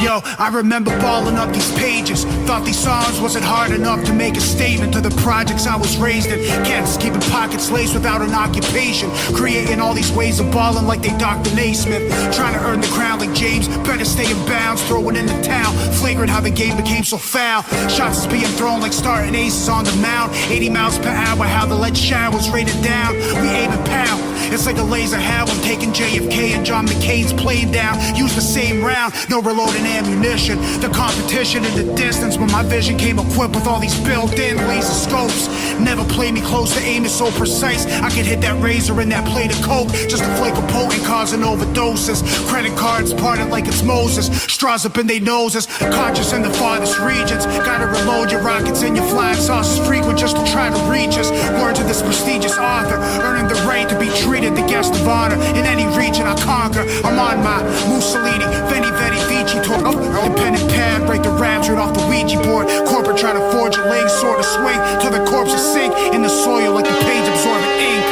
Yo, I remember balling up these pages. Thought these songs wasn't hard enough to make a statement to the projects I was raised in. Cats keeping pockets laced without an occupation. Creating all these ways of balling like they Dr. Naismith. Trying to earn the crown like James. Better stay in bounds, throw it in the town. Flagrant how the game became so foul. Shots is being thrown like starting aces on the mound. 80 miles per hour, how the lead shower's rated down. We aim and pound. It's like a laser how I'm taking JFK and John McCain's playing down. Use the same round, no reloading ammunition. The competition in the distance when my vision came equipped with all these built-in laser scopes. Never play me close, the aim is so precise. I could hit that razor in that plate of coke. Just a flake of potent causing overdoses. Credit cards parted like it's Moses. Straws up in their noses, conscious in the farthest regions. Gotta reload your rockets and your flying saucers frequent just to try to reach us. Word to this prestigious author, earning the right to be treated the guest of honor. In any region I conquer, I'm on my Mussolini, Veni Vidi Vici tour. The pen and pad, break the raps right off the Ouija board. Corporate try to forge a leg, sort of swing till the corpses sink in the soil like the page absorbing ink.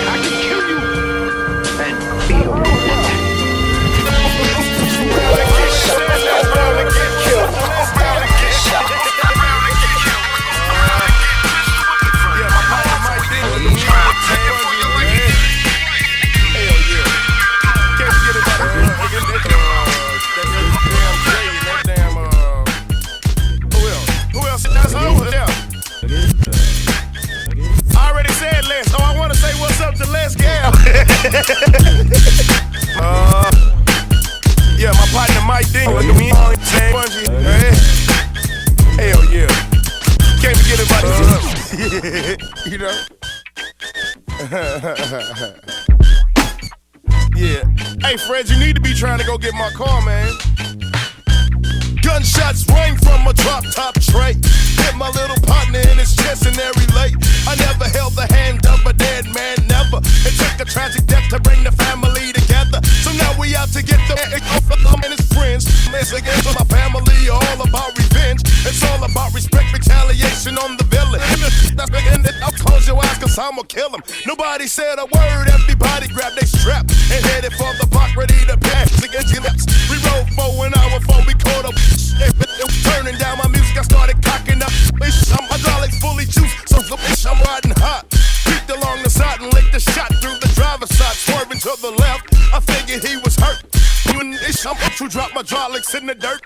I can kill you and feel it. You know? Yeah. Hey, Fred, you need to be trying to go get my car, man. Gunshots ring from a drop-top tray. Hit my little partner in his chest and there he lay. I never held the hand of a dead man, never. It took a tragic death to bring the family together. So now we out to get the and his friends. It's against my family, all about revenge. It's all about respect, retaliation on the villain. I'll close your eyes cause I'ma kill him. Nobody said a word, everybody grabbed their strap and headed for the block ready to pass against your lips. We rode for an hour before we caught up. Turning down my music, I started cocking up. I'm hydraulics fully juiced, so I'm riding hot. Peeked along the side and licked the shot through the driver's side, swerving to the left. I figured he was hurt. I'm up to drop my hydraulics in the dirt.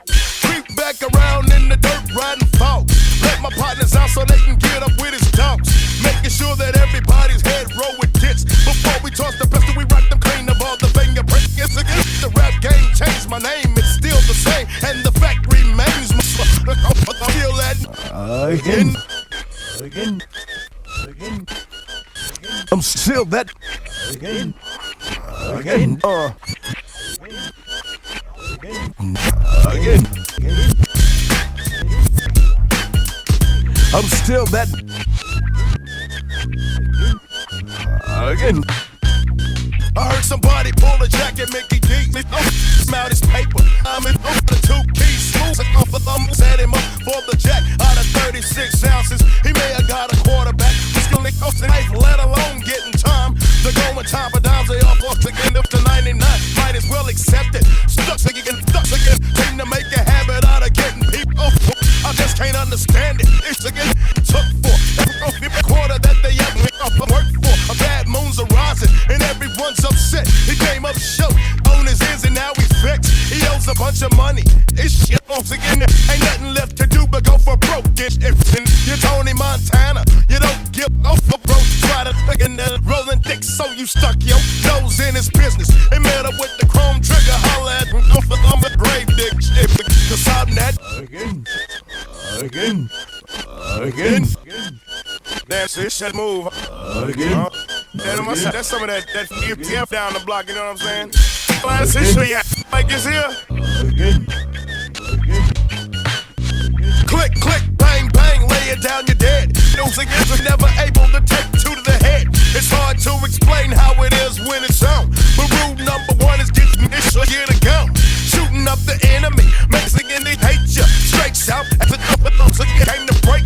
Creep back around in the dirt, riding fog. Let my partners out so they can get up with his dogs. Making sure that everybody's head roll with tits. Before we toss the pistol, we rock them clean of all the fingerprints. It's against the rap game, changed my name, it's still the same. And the fact remains, I feel that again. I'm still that again. Again. I'm still that again. I heard somebody pull a jacket, Mickey D. Out his paper. I'm in the 2 keys. Smooth off the thumb. Set him up for the jack. Out of 36 ounces, he may have got a quarterback. He's gonna cost a knife, let alone getting time. The going time for dimes, they all off again up to 99. Might as well accept it. Stuck again. Trying to make a habit out of getting people. I just can't understand it. It's again took for every quarter that they ever work for. A bad moon's arising and everyone's upset. He came up short on his ends and now he's vexed. He owes a bunch of money. It's shit once again. Ain't nothing left to do but go for broke. You're Tony Montana. You don't give off for broke. Try to fucking rolling thick, so you stuck your nose in his business and met up with the chrome trigger. Holla at me off I'm a grave dick. Cause I'm that again. That's it, shit move again. That's some of that EPF down the block, you know what I'm saying? Last issue, yeah, like this here. Click, click, bang, bang, lay it down, you're dead. Those against are never able to take 2 to the head. It's hard to explain how it is when it's on. But rule number 1 is getting this shit to go. Shooting up the enemy, Mexican, they hate you. Straight south, as a couple of those came to break.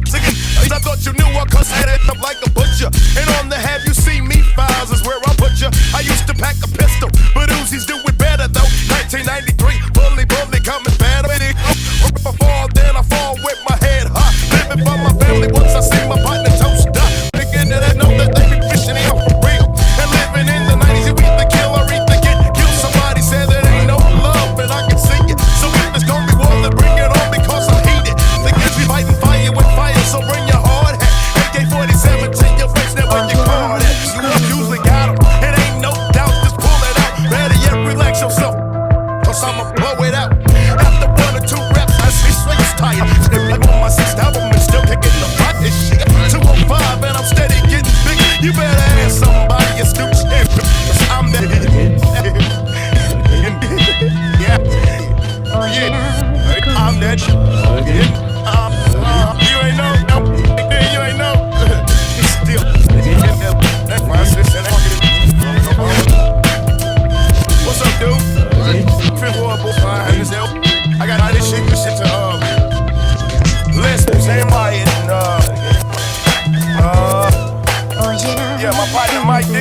I thought you knew I cuss head up like a butcher. And on the Have You Seen Me files is where I put you. I used to pack a pistol, but Uzis do it better though. 1993, bully, coming better. Before then I fall with my head high. Living for my family once I see my partner toast up. Thinking that I know that they be fishing me out for real. And living in the 90s, you either kill or either get killed. Somebody said there ain't no love, and I can see it. So if it's gonna be war, then bring it on because I'm heated. The kids be fighting fire with fire, so bring your hard hat. AK-47 to your face, never your card at. You usually got 'em, it ain't no doubt, just pull it out. Better yet, relax yourself, cause I'ma blow it out. After 1 or 2 reps, I see swings tired. Like on my 6th album and still kicking the pot. This shit 205 and I'm steady getting big. You better ask somebody, you stoops. Cause I'm that. Yeah. I'm that. You ain't know. You ain't know. Still. That's why I said what's up, dude? Fifth Ward, I got all this shit to listen, say Maya and yeah, my partner Mike D.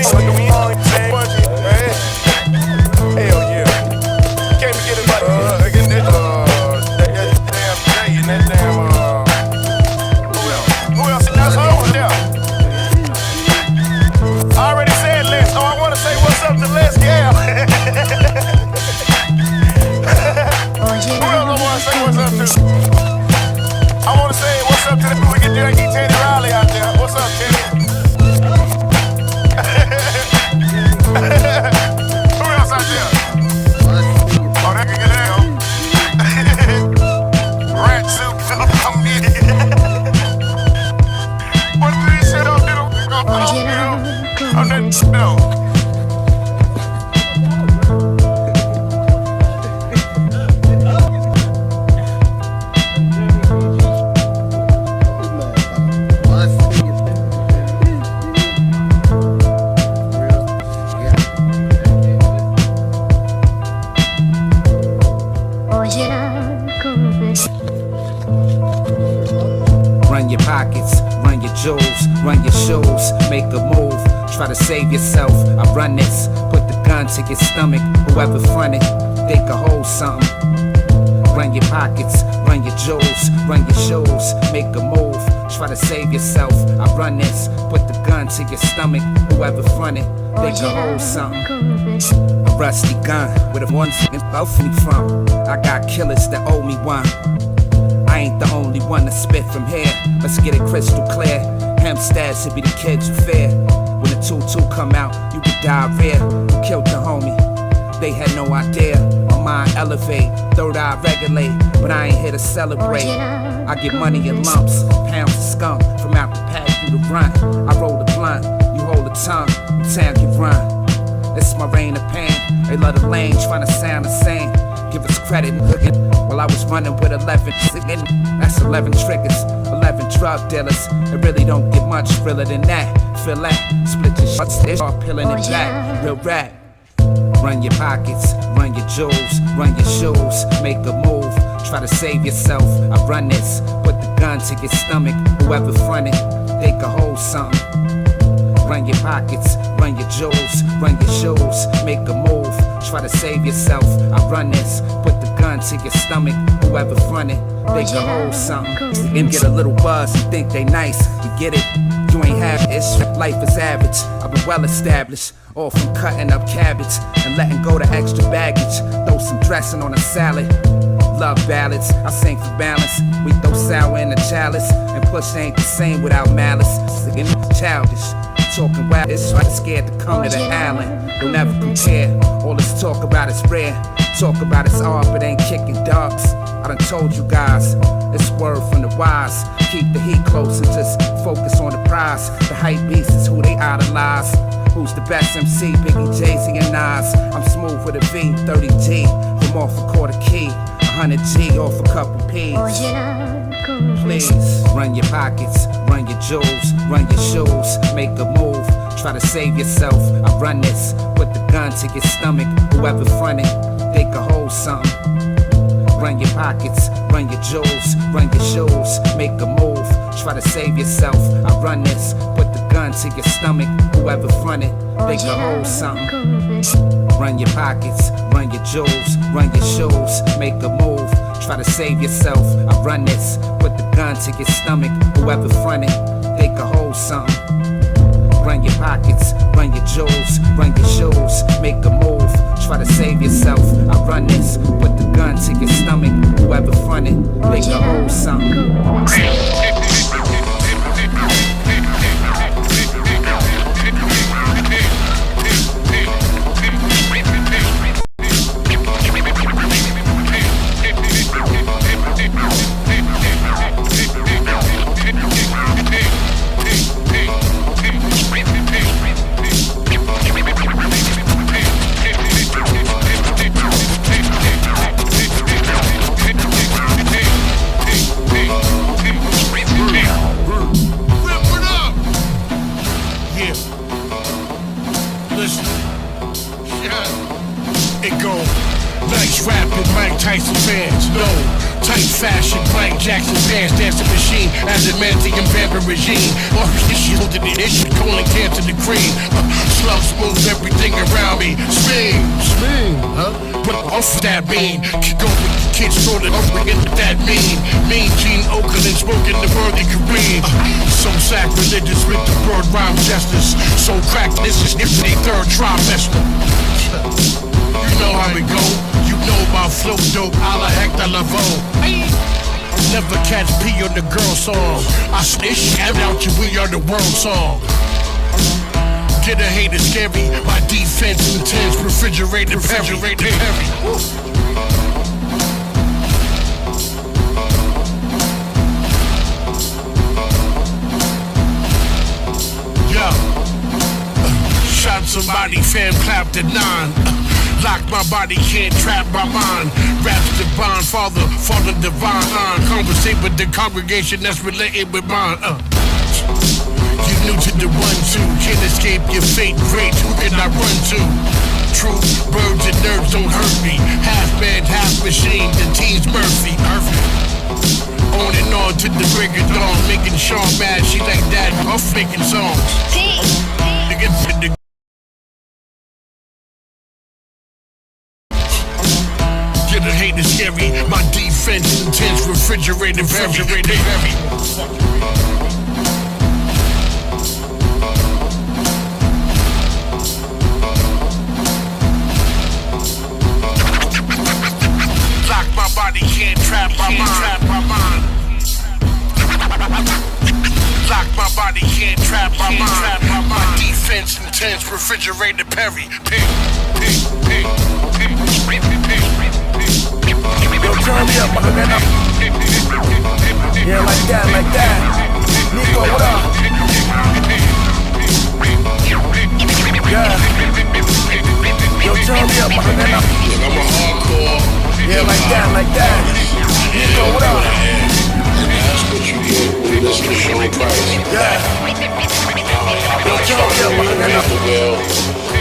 Hell yeah. Can't forget about that damn Jay and that damn who else? That's over there. I already said Les. Oh, I wanna say what's up to Les Gal. Who else I wanna say what's up to? I wanna say what's up to the we can do Teddy Riley out there. What's up, Teddy? I'll let you know. Run your pockets, run your jewels, run your shoes, make a move, try to save yourself. I run this, put the gun to your stomach, whoever fronted, they could hold something. Run your pockets, run your jewels, run your shoes, make a move, try to save yourself. I run this, put the gun to your stomach, whoever fronted, they could hold something. A rusty gun, with a one balcony from. I got killers that owe me one. I ain't the only one to spit from here. Let's get it crystal clear. Hempstead should be the kids who fear. When the 2-2 come out, you get diarrhea. You killed the homie, they had no idea. My mind elevate, third eye regulate, but I ain't here to celebrate. I get money in lumps, pounds of skunk from out the pack through the run. I roll the blunt, you hold the tongue, the town can run. This my reign of pain. They love the lane, trying to sound the same. Give us credit, while I was running with 11. That's 11 triggers, 11 drug dealers. It really don't get much realer than that. Feel that, split your shots, start peeling it back. Real rap. Run your pockets, run your jewels, run your shoes, make a move, try to save yourself. I run this, put the gun to your stomach, whoever fronted, they could hold something. Run your pockets, run your jewels, run your shoes, make a move, try to save yourself. I run this, put the gun to your stomach, whoever fronted, they could hold something. And get a little buzz and think they nice, you get it? You ain't have it, life is average, I've been well established. All from cutting up cabbage and letting go the extra baggage. Throw some dressing on a salad. Love ballads, I sing for balance. We throw sour in the chalice, and push ain't the same without malice. Singing childish, talking wild. It's right scared to come to the island. Don't ever compare. All this talk about is rare. Talk about it's art, but ain't kicking dogs. I done told you guys, it's word from the wise. Keep the heat close and just focus on the prize. The hype beast is who they idolize. Who's the best MC? Biggie, Jay-Z, and Nas. I'm smooth with a V, 30G from off a quarter key, 100G off a couple P's. Please, run your pockets, run your jewels, run your shoes, make a move, try to save yourself. I run this, put the gun to your stomach, whoever fronted, they could hold something. Run your pockets, run your jewels, run your shoes, make a move, try to save yourself. I run this, put the gun to your stomach, whoever fronted, they could hold something. Run your pockets, run your jewels, run your shoes, make a move, try to save yourself. I run this, put the gun to your stomach, whoever fronted, they could hold something. Run your pockets, run your jewels, run your shoes, make a move, try to save yourself. I run this, put the gun to your stomach, whoever fronted, they could hold something. Fashion, Mike Jackson pants, dancing machine, as a manti and vampire regime. Or issues holding the issue, colon cancer the cream. Slow, smooth, everything around me. Spin, huh? What off that mean? Kick over the kids, throw it over into that mean. Mean Gene Oakland, smoking the word in Kareem. So sacrilegious with the bird rhyme justice. So cracked, this is if they third trimester. You know how it go. You know about flow dope, a la Hector Lavoe. Never catch P on the girl song. I snitch out you, we are the world song. Get a hater scary, my defense intense, refrigerator heavy. Yo, somebody, fam, clap the 9. Lock my body, can't trap my mind. Raps divine, father divine. Conversate with the congregation that's related with mine. You new to the 1-2, can't escape your fate. Great, who can I run to? True, birds and nerves don't hurt me. Half man, half machine, the team's Murphy. On and on to the break of dawn, making Sean mad. She like that, I'm making songs. Get a hate is scary. My defense intense, refrigerated, very. Lock my body, can't trap my mind. Lock my body, can't trap my mind. My defense intense, refrigerated, Perry. Yo, turn me up, man. Yeah, like that. Nico, what up? Yeah. Yo, turn me up, man. I'm a hardcore. Yeah, like that. Nico, what up? That's what you get when you listen to Sean Price. Yeah. Yo, turn me up, man.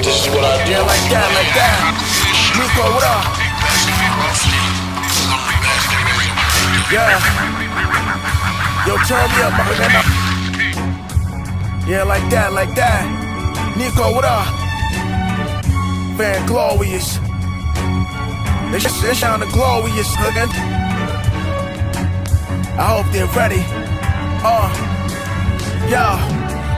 This is what I do. Yeah, like that. Nico, what up? Yeah. Yo, turn me up, man. Yeah, like that. Nico, what up? Van Glorious. They sound glorious looking. I hope they're ready. Yeah,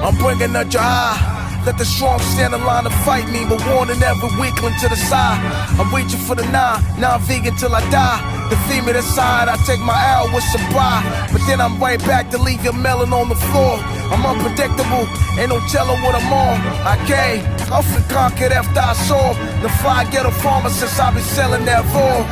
I'm bringing a jar. Let the strong stand in line to fight me, but warning every weakling to the side. I'm reaching for the 9, now I'm vegan till I die. Defeat me to side, I take my L with some pride. But then I'm right back to leave your melon on the floor. I'm unpredictable, ain't no telling what I'm on. I came, often conquered after I saw the fly ghetto pharmacist, I be selling that raw.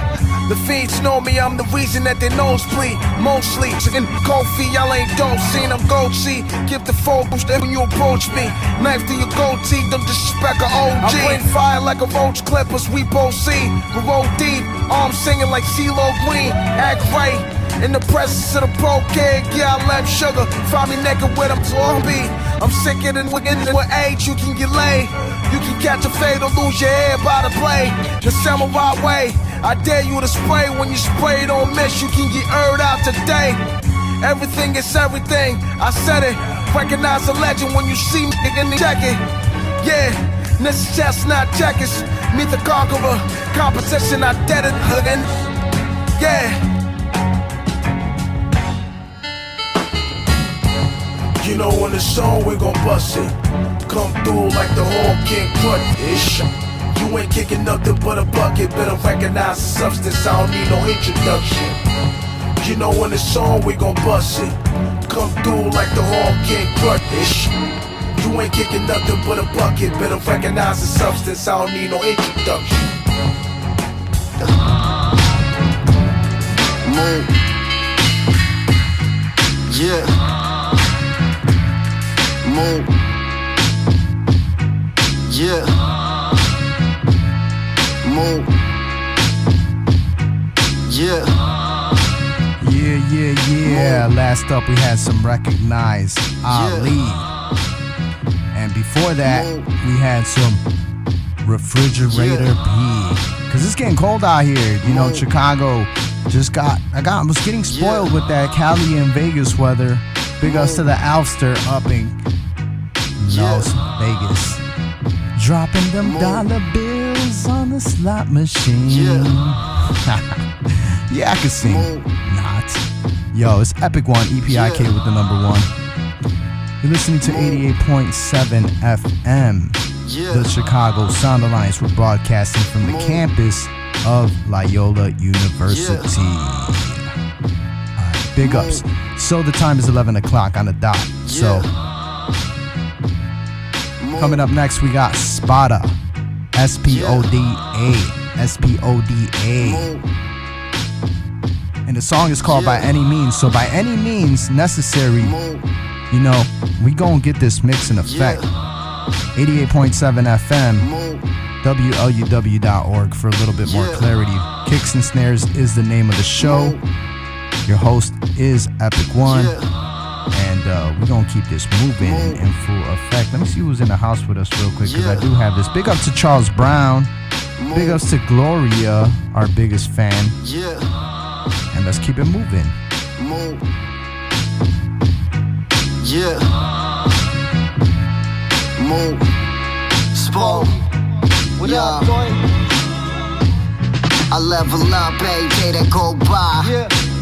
The fiends know me, I'm the reason that they nosebleed. Mostly, chicken coffee, y'all ain't dope. Seen them gold see. Give the focus when you approach me. Knife to your goatee, don't disrespect an OG. I bring fire like a roach clippers, we both see. We roll deep, arms singing like CeeLo Green. Act right, in the presence of the pro kid. Yeah, I love sugar, find me naked with them zombie. I'm sicker than with age, you can get laid. You can catch a fade or lose your head by the blade. The samurai way. I dare you to spray, when you spray don't miss, you can get aired out today. Everything is everything, I said it. Recognize a legend when you see me in the jacket. Yeah, this is just not checkers. Meet the conqueror, competition I dead it again. Yeah. You know when the song we gon' bust it. Come through like the whole King Crut-ish. You ain't kicking nothing but a bucket. Better recognize the substance, I don't need no introduction. You know when the song we gon' bust it. Come through like the whole King Crut-ish. You ain't kicking nothing but a bucket. Better recognize the substance, I don't need no introduction. Move. Yeah. Move. Yeah. Move. Yeah. Last up, we had some recognized Ali. And before that, we had some Refrigerator P. Cause it's getting cold out here. You know, Chicago I was getting spoiled with that Cali and Vegas weather. Big ups to the Alster up in Vegas. Dropping them dollar bills on the slot machine. Yeah, I can sing. Not. Yo, it's Epic One, EPIK with the number 1. You're listening to 88.7 FM. The Chicago Sound Alliance. We're broadcasting from the campus of Loyola University. Alright, big ups. So the time is 11 o'clock on the dot. So coming up next, we got Spada. S-P-O-D-A. S-P-O-D-A. And the song is called By Any Means. So by any means necessary, you know, we gonna get this mix in effect. 88.7 FM, WLUW.org for a little bit more clarity. Kicks and Snares is the name of the show. Your host is Ep-11, and we're going to keep this moving in full effect. Let me see who's in the house with us real quick, because I do have this. Big ups to Charles Brown. Big ups to Gloria, our biggest fan. And let's keep it moving. Move. Spoil. What up, boy? I level up every day that go by.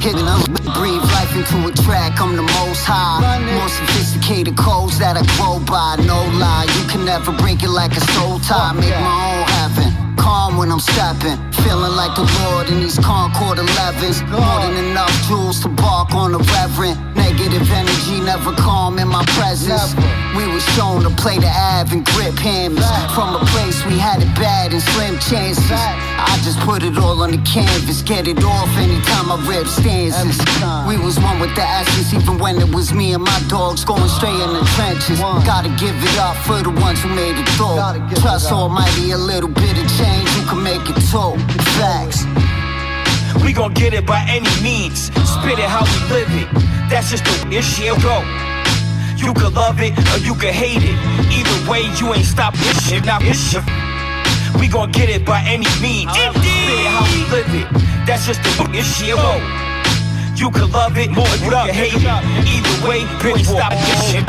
Hitting up, breathe life into a track. I'm the most high. More sophisticated codes that I grow by. No lie, you can never break it like a soul tie. Make my own heaven. Calm when I'm stepping. Feeling like the Lord in these Concord 11s. More than enough jewels to bark on the reverend. Negative energy never calm in my presence. We were shown to play the Av and grip hammers. From a place we had it bad and slim chances. I just put it all on the canvas. Get it off anytime I rip stanzas. We was one with the essence even when it was me and my dogs going straight in the trenches. Gotta give it up for the ones who made it through. Trust Almighty, a little bit of change, you can make it too. Facts. We gon' get it by any means. Spit it how we live it. That's just the issue. Go. You could love it or you could hate it. Either way, you ain't stop this shit. Now this shit. We gon' get it by any means. Spit it how we live it. That's just the issue. Go. You could love it or you could hate it. Either way, you ain't stop this shit.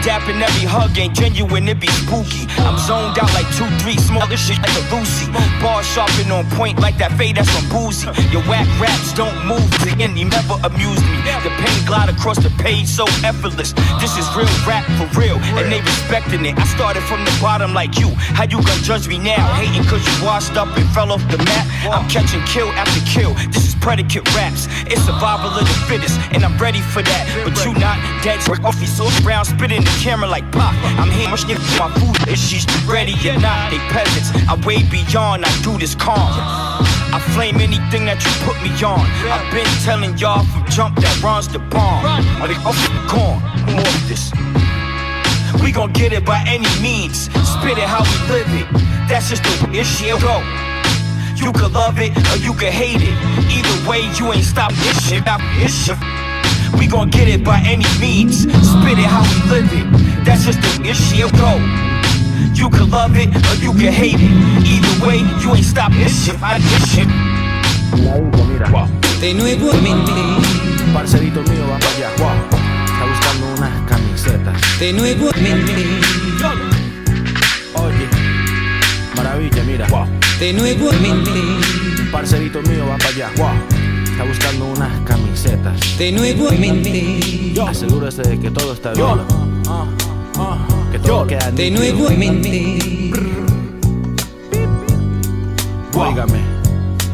Dapping every hug ain't genuine, it be spooky. I'm zoned out like 2-3, small this shit like a Lucy. Bars sharpen on point like that fade that's on Boozy. Your whack raps don't move to any, never amused me. The pain glide across the page so effortless. This is real rap for real, and they respecting it. I started from the bottom like you. How you gonna judge me now? Hating cause you washed up and fell off the map. I'm catching kill after kill. This is predicate raps. It's survival of the fittest, and I'm ready for that. But you not dead. Off these so brown, spitting the camera like pop. I'm here, much for my food. If she's ready or not, they peasants. I way beyond, I do this calm. I flame anything that you put me on. I've been telling y'all from jump that runs the bomb. Are they gone? More of this. We gon' get it by any means. Spit it how we live it. That's just the issue. Go. You could love it or you could hate it. Either way, you ain't stop this shit. We gon' get it by any means. Spit it how we live it. That's just the issue. Go. You could love it or you could hate it. Either way, you ain't stop this shit. De nuevamente, parcerito mío va para allá. Está buscando unas camisetas. De nuevamente. Oye, maravilla, mira. De nuevamente, parcerito mío va para allá. Está buscando unas camisetas. De nuevamente, asegúrese de que todo está bien. Que todo queda de nuevamente. Óigame.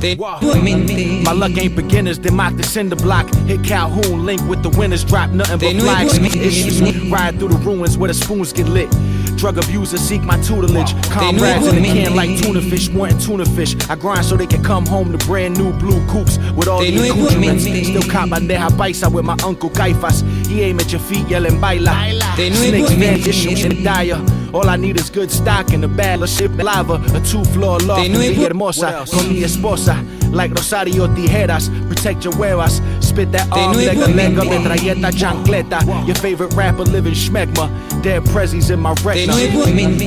My luck ain't beginners, them out the cinder block. Hit Calhoun, link with the winners, drop nothing but flags. Issues, ride through the ruins where the spoons get lit. Drug abusers seek my tutelage. Comrades in the can like tuna fish, wanting tuna fish. I grind so they can come home to brand new blue coupes with all the accoutrements. Still caught bandeja paisa with my uncle Caifas. He aim at your feet yelling baila. Snakes vanish and dire. All I need is good stock and a bag of ship lava. A 2-floor loft in Villahermosa con mi esposa. Like Rosario Tijeras, protect your huevas. Spit that arm, lega, metralleta, chancleta. Your favorite rapper living schmegma. Dead prezzies in my retina.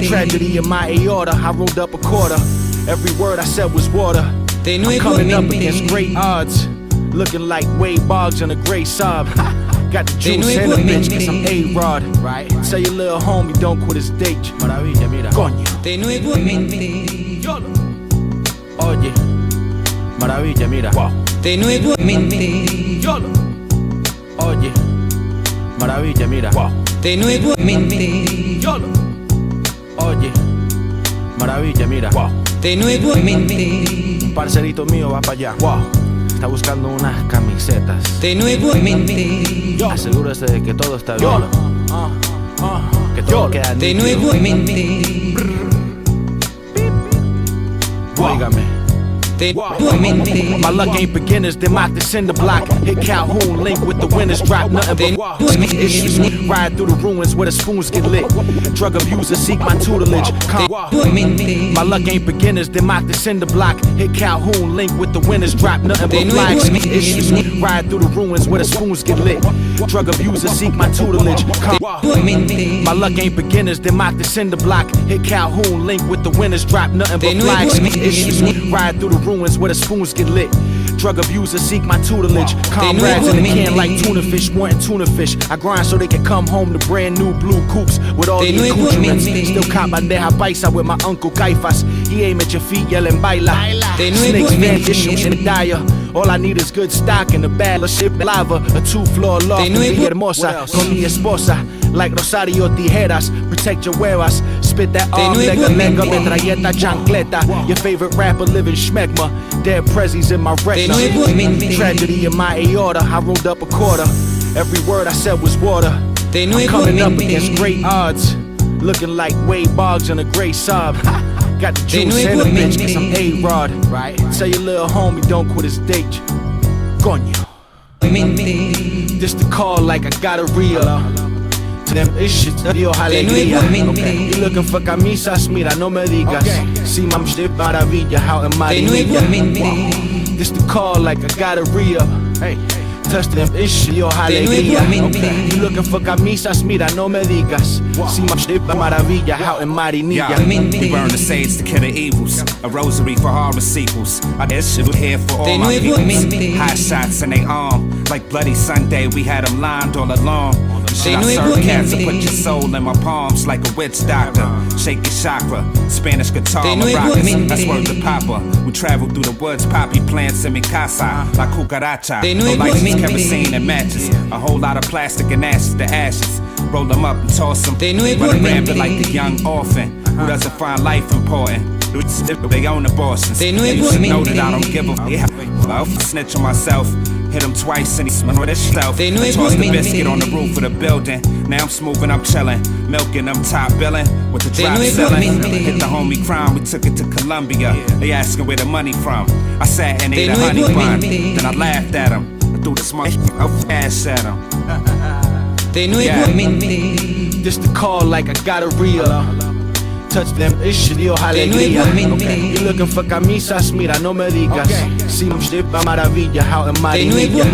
Tragedy in my aorta. I rolled up a quarter. Every word I said was water. I'm coming up against great odds. Looking like Wade Boggs on a gray sob. Got the juice in the bitch cause I'm A-Rod. Right. Tell your little homie don't quit his date. Maravilla, mira. Coño. De nuevamente. Oye. Maravilla, mira. De nuevamente. Oye. Maravilla, mira. De nuevamente. Oye. Maravilla, mira. De nuevamente. Un parcerito mío va para allá. Está buscando unas camisetas. De nuevamente. Asegúrese de que todo está bien. Que todo queda de nuevamente. Óigame. My luck ain't beginners, they mock the cinder block. Hit Calhoun, link with the winners, drop nothing but issues. Ride through the ruins where the spoons get lit. Drug abusers seek my tutelage. My luck ain't beginners, they mock the cinder block. Hit Calhoun, link with the winners, drop nothing but flags. Issues. Ride through the ruins where the spoons get lit. Drug abusers seek my tutelage. My luck ain't beginners, they mock the cinder block. Hit Calhoun, link with the winners, drop nothing but flags. Issues. Ride through the ruins where the spoons get lit. Drug abusers seek my tutelage. Comrades in the can like tuna fish, wanting tuna fish. I grind so they can come home to brand new blue coupes with all the accoutrements. Still caught bandeja paisa with my uncle Caifas. He aim at your feet yelling baila. Snakes vanish in the dire. All I need is good stock in the bag of ship lava. A 2-floor loft in Villahermosa con mi esposa. Like Rosario Tijeras, protect your huevas. Spit that arm, lega, metralleta, chancleta. Your favorite rapper living schmegma. Dead prezzies in my retina. Tragedy in my aorta. I rolled up a quarter. Every word I said was water. I'm coming up against great odds. Looking like Wade Boggs in a gray sob. Got the juice and the bitch cause I'm A-Rod. Right? Tell your little homie don't quit his date. Coño. This the call like I got a real. To them issues, Dios alegría. Okay. You looking for camisas? Mira, no me digas. See my shit maravilla, how in Marinilla. This the call like I got a real. Hey. Touch them issues, Dios alegría. Okay. You looking for camisas? Mira, no me digas. See my shit maravilla, how in Marinilla. We burn the sage to kill the evils. A rosary for horror sequels. I guess shit here for all my peoples. High shots in they arm. Like Bloody Sunday, we had them lined all along. Shit, I serve cats and put your soul in my palms like a witch doctor. Shake your chakra, Spanish guitar maracas. That's word to Papa. We travel through the woods, poppy plants in mi casa. La cucaracha, no license, kerosene and matches. A whole lot of plastic and ashes to ashes. Roll them up and toss them. Run rampant like the young orphan who doesn't find life important. They own the bosses. They should know that I don't give a I'll snitch on myself. Hit him twice and he's with himself. I tossed the biscuit on the roof of the building. Now I'm smoothing, I'm chilling. Milking them top billing with the drop selling. Hit the homie crime, we took it to Colombia. They asking where the money from. I sat and ate a honey bun. Then I laughed at him. I threw the smoke ass at him. This the call like I got a real. Touch them issues, Dios alegría. Okay. You looking for camisas? Mira, no me digas. See my shit maravilla, how in Marinilla.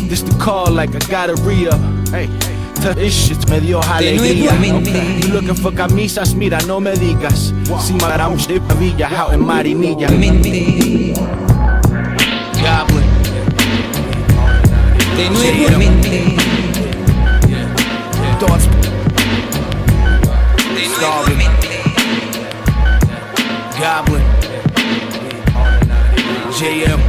This the call like I got a real. Hey, touch issues, me dio alegría. Okay. You looking for camisas? Mira, no me digas. See my shit maravilla, how in Marinilla. Goblin. Thoughts. Starving. Goblin. JM.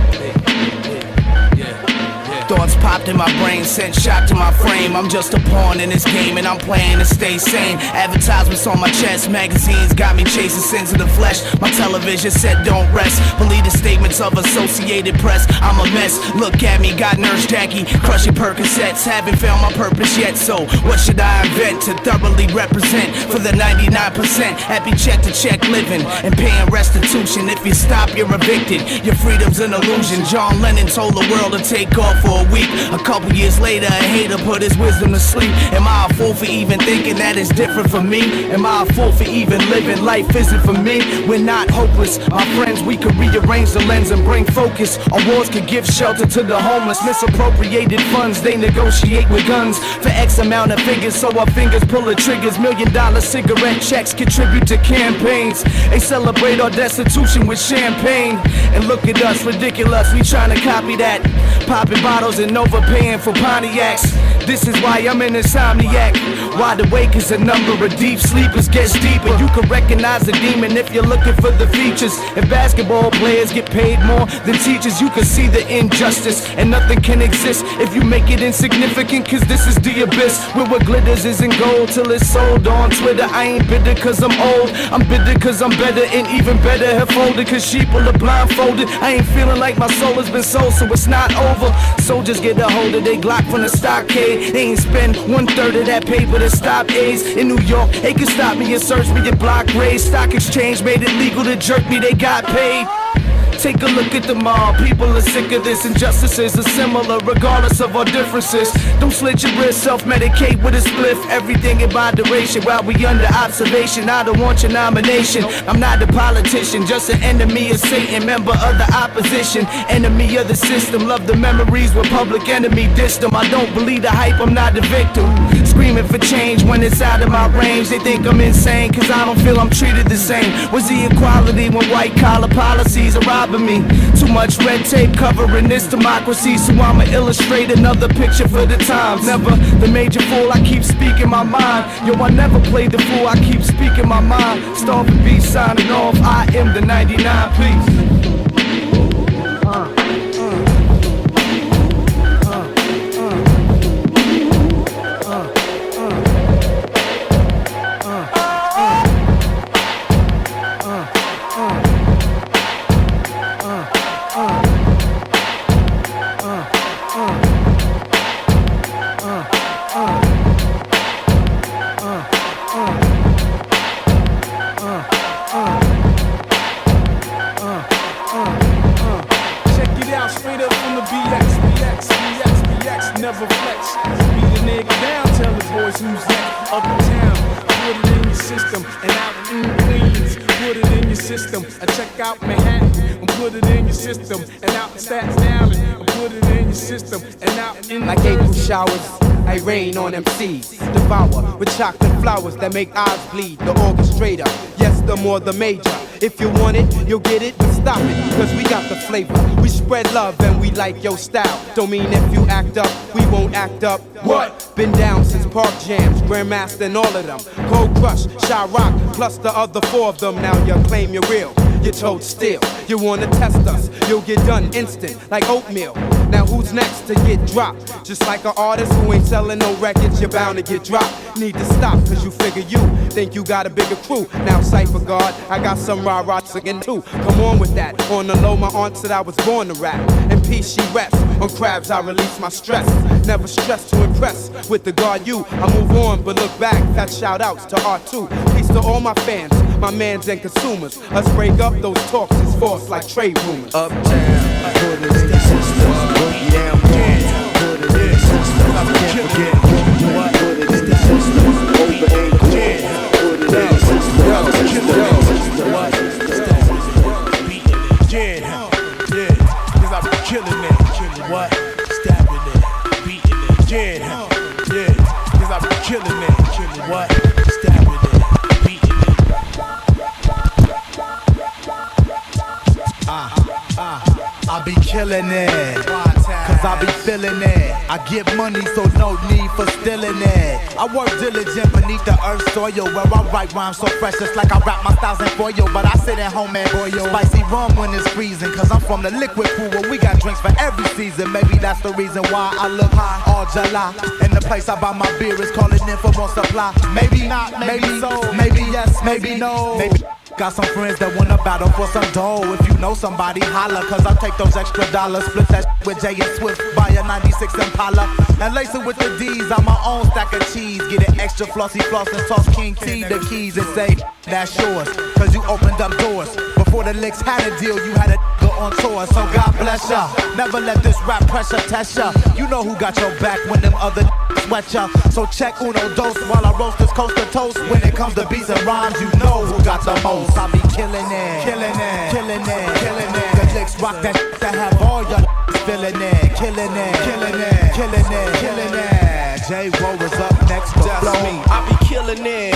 Thoughts popped in my brain, sent shock to my frame. I'm just a pawn in this game and I'm playing to stay sane. Advertisements on my chest, magazines got me chasing sins of the flesh. My television said don't rest. Believe the statements of Associated Press. I'm a mess, look at me, got Nurse Jackie crushing Percocets. Haven't found my purpose yet, so what should I invent to thoroughly represent for the 99%? Happy check to check living and paying restitution. If you stop, you're evicted. Your freedom's an illusion. John Lennon told the world to take off for a week. A couple years later, a hater put his wisdom to sleep. Am I a fool for even thinking that it's different from me? Am I a fool for even living? Life isn't for me. We're not hopeless. My friends, we could rearrange the lens and bring focus. Awards could give shelter to the homeless. Misappropriated funds, they negotiate with guns for X amount of figures, so our fingers pull the triggers. $1 million cigarette checks contribute to campaigns. They celebrate our destitution with champagne. And look at us, ridiculous, we trying to copy that. Popping bottles and overpaying for Pontiacs. This is why I'm an insomniac. Wide awake is a number of deep sleepers gets deeper. You can recognize the demon if you're looking for the features. If basketball players get paid more than teachers, you can see the injustice. And nothing can exist if you make it insignificant, cause this is the abyss where what glitters isn't gold till it's sold on Twitter. I ain't bitter cause I'm old, I'm bitter cause I'm better, and even better have folded cause sheeple are blindfolded. I ain't feeling like my soul has been sold, so it's not over. Soldiers get a hold of they Glock from the stockade. They ain't spend 1/3 of that paper to stop AIDS. In New York, they could stop me and search me and block raids. Stock exchange made it legal to jerk me, they got paid. Take a look at the mob, people are sick of this. Injustices are similar regardless of our differences. Don't slit your wrist, self-medicate with a spliff. Everything in moderation while we under observation. I don't want your nomination. I'm not a politician, just an enemy of Satan. Member of the opposition, enemy of the system. Love the memories where public enemy dissed them. I don't believe the hype, I'm not the victim. Screaming for change when it's out of my range. They think I'm insane cause I don't feel I'm treated the same. Where's the equality when white collar policies are robbing me? Too much red tape covering this democracy, so I'ma illustrate another picture for the times. Never the major fool, I keep speaking my mind. Yo, I never played the fool, I keep speaking my mind. Starving beat signing off, I am the 99 piece. Never flex. Beat a nigga down, tell the boys who's that. Uptown, put it in your system. And out in Queens, put it in your system. I check out Manhattan, and put it in your system. And out in Staten Island, and put it in your system. And out in like April showers, I rain on MCs. Devour with chocolate flowers that make eyes bleed. The orchestrator, yes, the more the major. If you want it, you'll get it, but stop it, cause we got the flavor. We spread love and we like your style. Don't mean if you act up, we won't act up. What? Been down since Park Jams, Grandmaster and all of them. Cold Crush, Shy Rock, plus the other four of them. Now you claim you're real, you're told still. You wanna test us, you'll get done instant, like oatmeal. Now who's next to get dropped? Just like an artist who ain't selling no records, you're bound to get dropped. Need to stop, cause you figure you think you got a bigger crew. Now Cypher God, I got some rah-rah singing too. Come on with that, on the low my aunt said I was born to rap. In peace she rests, on crabs I release my stress. Never stress to impress, with the God you I move on but look back, fat shout outs to R2. Peace to all my fans, my mans and consumers. Us break up those talks is false like trade rumors. Uptown, put it in the system. Yeah, put it in the system. I can't forget what. Put it in the system. Over and put it in the system. Yeah, cause I be killing it. What? Stabbing it, beating it. Yeah, cause I be killing it. What? Stabbing it, beating it. I be killing it, cause I be feeling it. I get money, so no need for stealing it. I work diligent beneath the earth's soil, where I write rhymes so fresh, just like I wrap my styles in foil. But I sit at home and boil spicy rum when it's freezing, cause I'm from the liquid pool where we got drinks for every season. Maybe that's the reason why I look high all July. And the place I buy my beer is calling in for more supply. Maybe not, maybe so, maybe yes, maybe no. Maybe got some friends that wanna battle for some dough. If you know somebody, holla, cause I'll take those extra dollars. Split that with Jay and Swift, buy a 96 Impala and lace it with the D's. I'm my own stack of cheese. Get an extra flossy floss and toss King T the keys and say, that's yours, cause you opened up doors. Before the licks had a deal, you had a go on tour. So God bless ya, never let this rap pressure test ya. You know who got your back when them other sweat ya. So check uno dos while I roast this coast to toast. When it comes to beats and rhymes, you know who got the most. I be killing it, killing it, killing it, killing it. The licks rock that shit that have all your feeling it, killing it, killing it, killing it, killing it. J-Wo is up next to That's flow. me. I be killing it.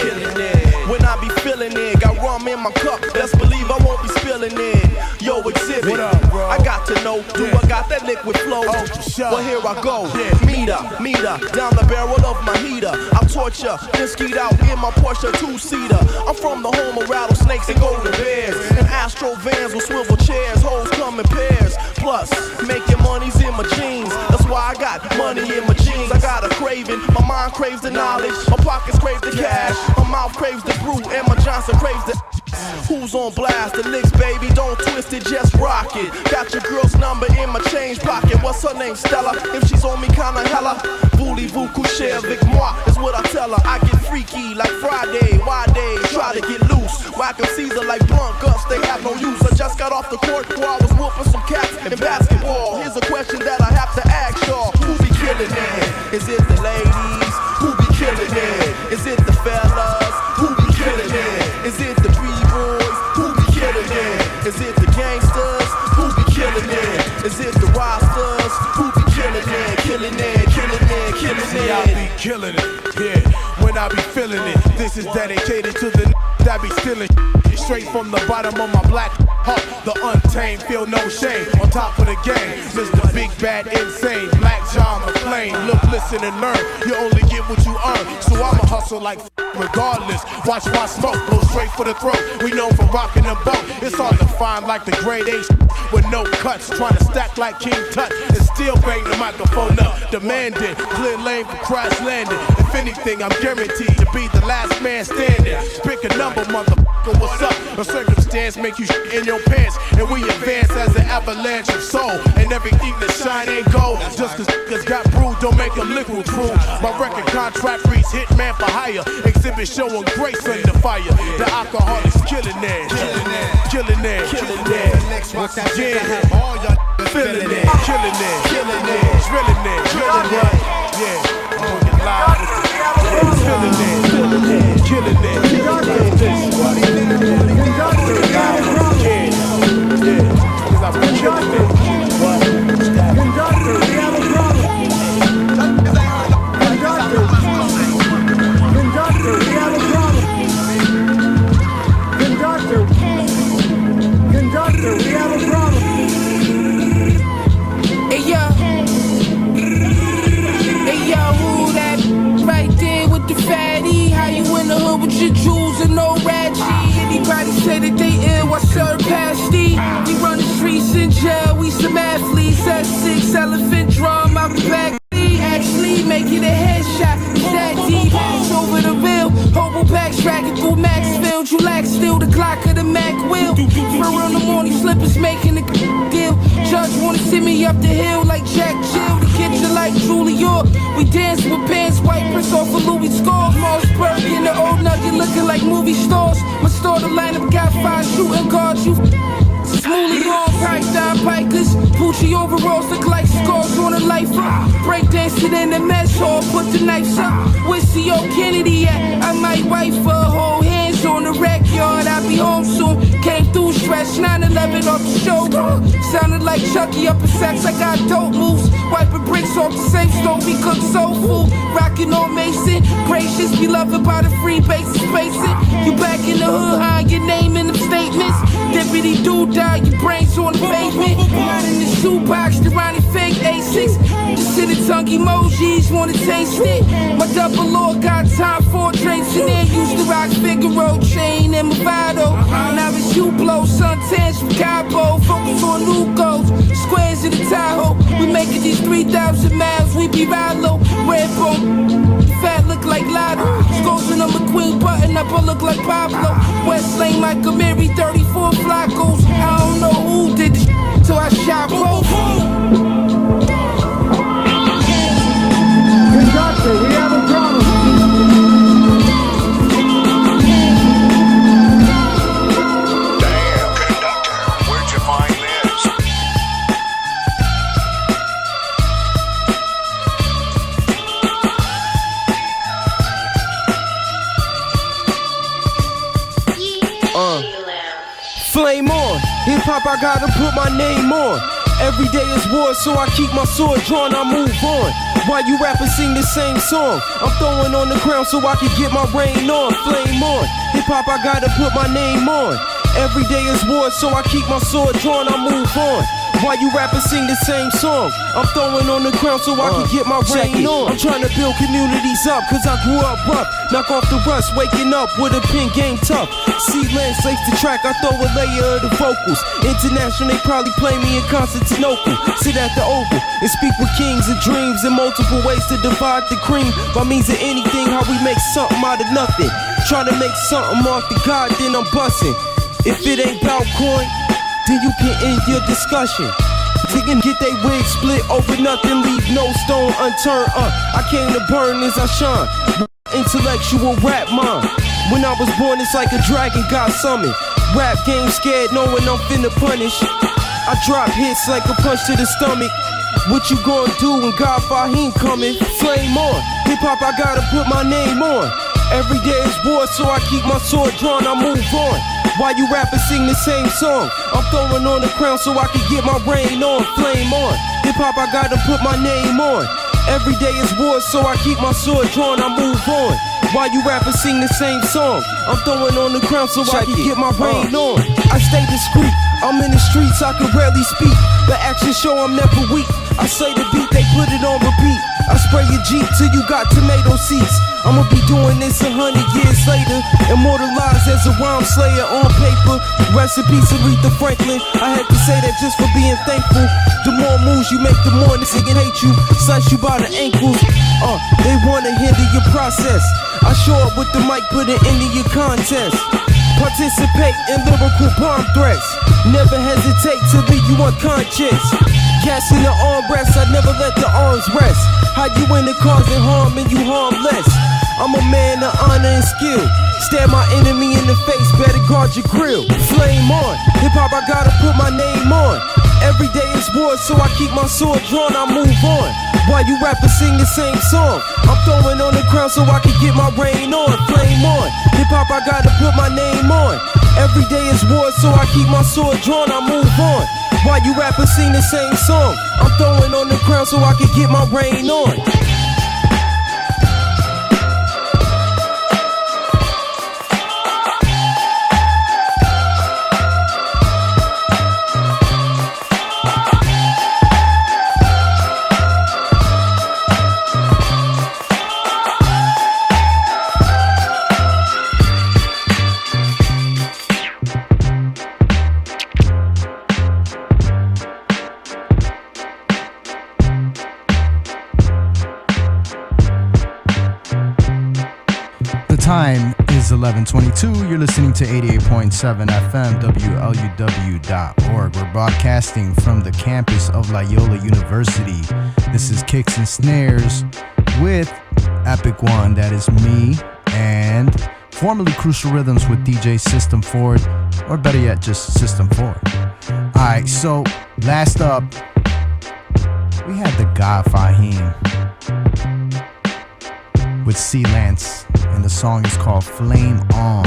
When I be feeling it, got rum in my cup. Best believe I won't be spilling it. Yo, Exhibit, What up, bro? I got to know, do I got that liquid flow? Well, here I go. Meter, down the barrel of my heater. I'll torture, then skeet out in my Porsche 2-seater. I'm from the home of rattlesnakes and golden bears. And Astro vans with swivel chairs, hoes come in pairs. Plus, making money's in my jeans. That's why I got money in my jeans. I got a craving, my mind craves the knowledge. My pockets crave the cash, my mouth craves the brew, and my Johnson craves the. Who's on blast? The licks, baby, don't twist it, just rock it. Got your girl's number in my change pocket. What's her name, Stella? If she's on me, kinda hella. Voulez-vous coucher avec moi? Is what I tell her. I get freaky like Friday, why day? Try to get loose Whack them Caesar like blunt guts, they have no use. I just got off the court while I was whooping some cats in basketball. Here's a question that I have to ask y'all. Who be killing it? Is it the ladies? Who be killing it? Is it the fellas? Who be killing it? Is it the B-boys? Who be killing it? Is it the gangsters? Who be killing it? Is it the rosters? Who be killing it? Killing it, killing it, killing it. See, I be killing it, yeah, when I be feeling it. This is dedicated to the that be stealing straight from the bottom of my black heart. The untamed, feel no shame, on top of the game. Mr. Big Bad Insane, Black John McClane. Look, listen and learn, you only get what you earn. So I'ma hustle like regardless. Watch my smoke, go straight for the throat. We known for rocking the boat. It's hard to find like the grade A with no cuts. Trying to stack like King Tut and still bang the microphone up. Demanding, clear lane for crash landing. If anything, I'm guaranteed to be the last man standing. Pick a number, motherfucker, what's up? A circumstance make you shit in your pants. And we advance as an avalanche of soul. And everything that shine ain't gold. Just cause niggas got brewed, don't make them liquid true. My record contract reads Hitman for hire. Exhibit showing grace under fire. The alcohol is killing it. Killing it. Killing it. Once again, all y'all feeling it. Killing it. Killing it. Drilling it. Drilling it. Yeah. I'm gonna get live with it. Feeling it. Feeling it. Killing it. Cause I've been killing it. Conductor, we have a problem. Conductor, we have a problem. Conductor, we have a problem. Hey yo, who that right there with the fatty? How you in the hood with your jewels and no ratchet? Anybody say that they ill, I serve pasty. We run the streets in jail, we some athletes. S6 elephant drum out the back. Actually making a headshot, that deep, it's over the bill. Hobo packs tracking through Maxfield. You lack still the clock of the Mac wheel. For in the morning slippers making a deal. Judge wanna see me up the hill like Jack Jill. The kitchen like Julie York. We dance with pants, white prints off of Louis score. Mossberg in the old nugget looking like movie stores. My store the lineup got 5 shooting guards. You smoothly on pipe down pikers. Poochie overalls look like scars on a lifer. Breakdancing in the mess hall, put the knives up. Where's C.O. Kennedy at? I might wife her, hold hands on the rec yard. I'll be home soon. Came through stretch 9/11 off the shoulder. Sounded like Chucky up in sex. I got dope moves. Wiping bricks off the safe stove. We cook soul food. Rockin' on Mason. Gracious, beloved by the free bases spacing. You back in the hood, high your name in the statements. Deputy dude die, your brains on the pavement. Not in the shoebox, the Ronnie fake A6. Just sit and tongue emojis, wanna taste it. My double lord got time for drinks in there. Used to rock Figaro, chain and Movado. Now it's you blow, suntans from Cabo. Focus on new goals, squares in the Tahoe. We making these 3,000 miles, we be Rallo. Red bone, fat look like Lotto. Skulls in a McQueen button up, I look like Pablo. West Lane, Michael Mary, 34 Flacos. I don't know who did this till I shot both. Conductor, we have a problem. Damn, conductor, where'd you find this? Flame on, hip hop, I gotta put my name on. Every day is war, so I keep my sword drawn, I move on. While you rappers sing the same song, I'm throwing on the ground so I can get my rain on. Flame on, hip hop, I gotta put my name on. Every day is war, so I keep my sword drawn, I move on. While you rappers sing the same song, I'm throwing on the ground so I can get my rain on. I'm trying to build communities up, cause I grew up rough. Knock off the rust, waking up with a pin game tough. See landscapes to track, I throw a layer of the vocals. International, they probably play me in Constantinople. Sit at the Oval and speak with kings and dreams in multiple ways to divide the cream. By means of anything, how we make something out of nothing. Try to make something off the God, then I'm busting. If it ain't about coin, then you can end your discussion. They can get they wig split over nothing, leave no stone unturned. I came to burn as I shine. Intellectual rap mind. When I was born, it's like a dragon got summoned. Rap game scared, knowing I'm finna punish. I drop hits like a punch to the stomach. What you gonna do when God Fahim coming? Flame on, hip hop I gotta put my name on. Every day is war, so I keep my sword drawn, I move on. While you rappers sing the same song, I'm throwing on the crown so I can get my reign on. Flame on, hip hop I gotta put my name on. Every day is war, so I keep my sword drawn, I move on. While you rappers sing the same song, I'm throwing on the crown so I can get my reign on. I stay discreet, I'm in the streets, I can rarely speak. The action show I'm never weak. I say the beat, they put it on repeat. I spray your Jeep till you got tomato seeds. I'ma be doing this 100 years later, immortalized as a rhyme slayer on paper. Rest in peace, Aretha Franklin. I had to say that just for being thankful. The more moves you make, the more niggas can hate you, slice you by the ankles. They wanna hinder your process. I show up with the mic, put it into your contest. Participate in lyrical bomb threats. Never hesitate to leave you unconscious. Gas in the armrest, I never let the arms rest. How you in the causing harm and you harmless? I'm a man of honor and skill. Stare my enemy in the face, better guard your grill. Flame on, hip hop I gotta put my name on. Every day is war, so I keep my sword drawn, I move on. While you rappers sing the same song, I'm throwing on the crown so I can get my reign on. Flame on, hip hop I gotta put my name on. Every day is war, so I keep my sword drawn, I move on. While you rappers sing the same song, I'm throwing on the crown so I can get my reign on. Time is 11:22. You're listening to 88.7 FM WLUW.org. We're broadcasting from the campus of Loyola University. This is Kicks and Snares with Ep-11, that is me, and formerly Crucial Rhythms with DJ System Ford, or better yet, just System Ford. Alright, so last up, we had the God Fahim with C. Lance, and the song is called Flame On.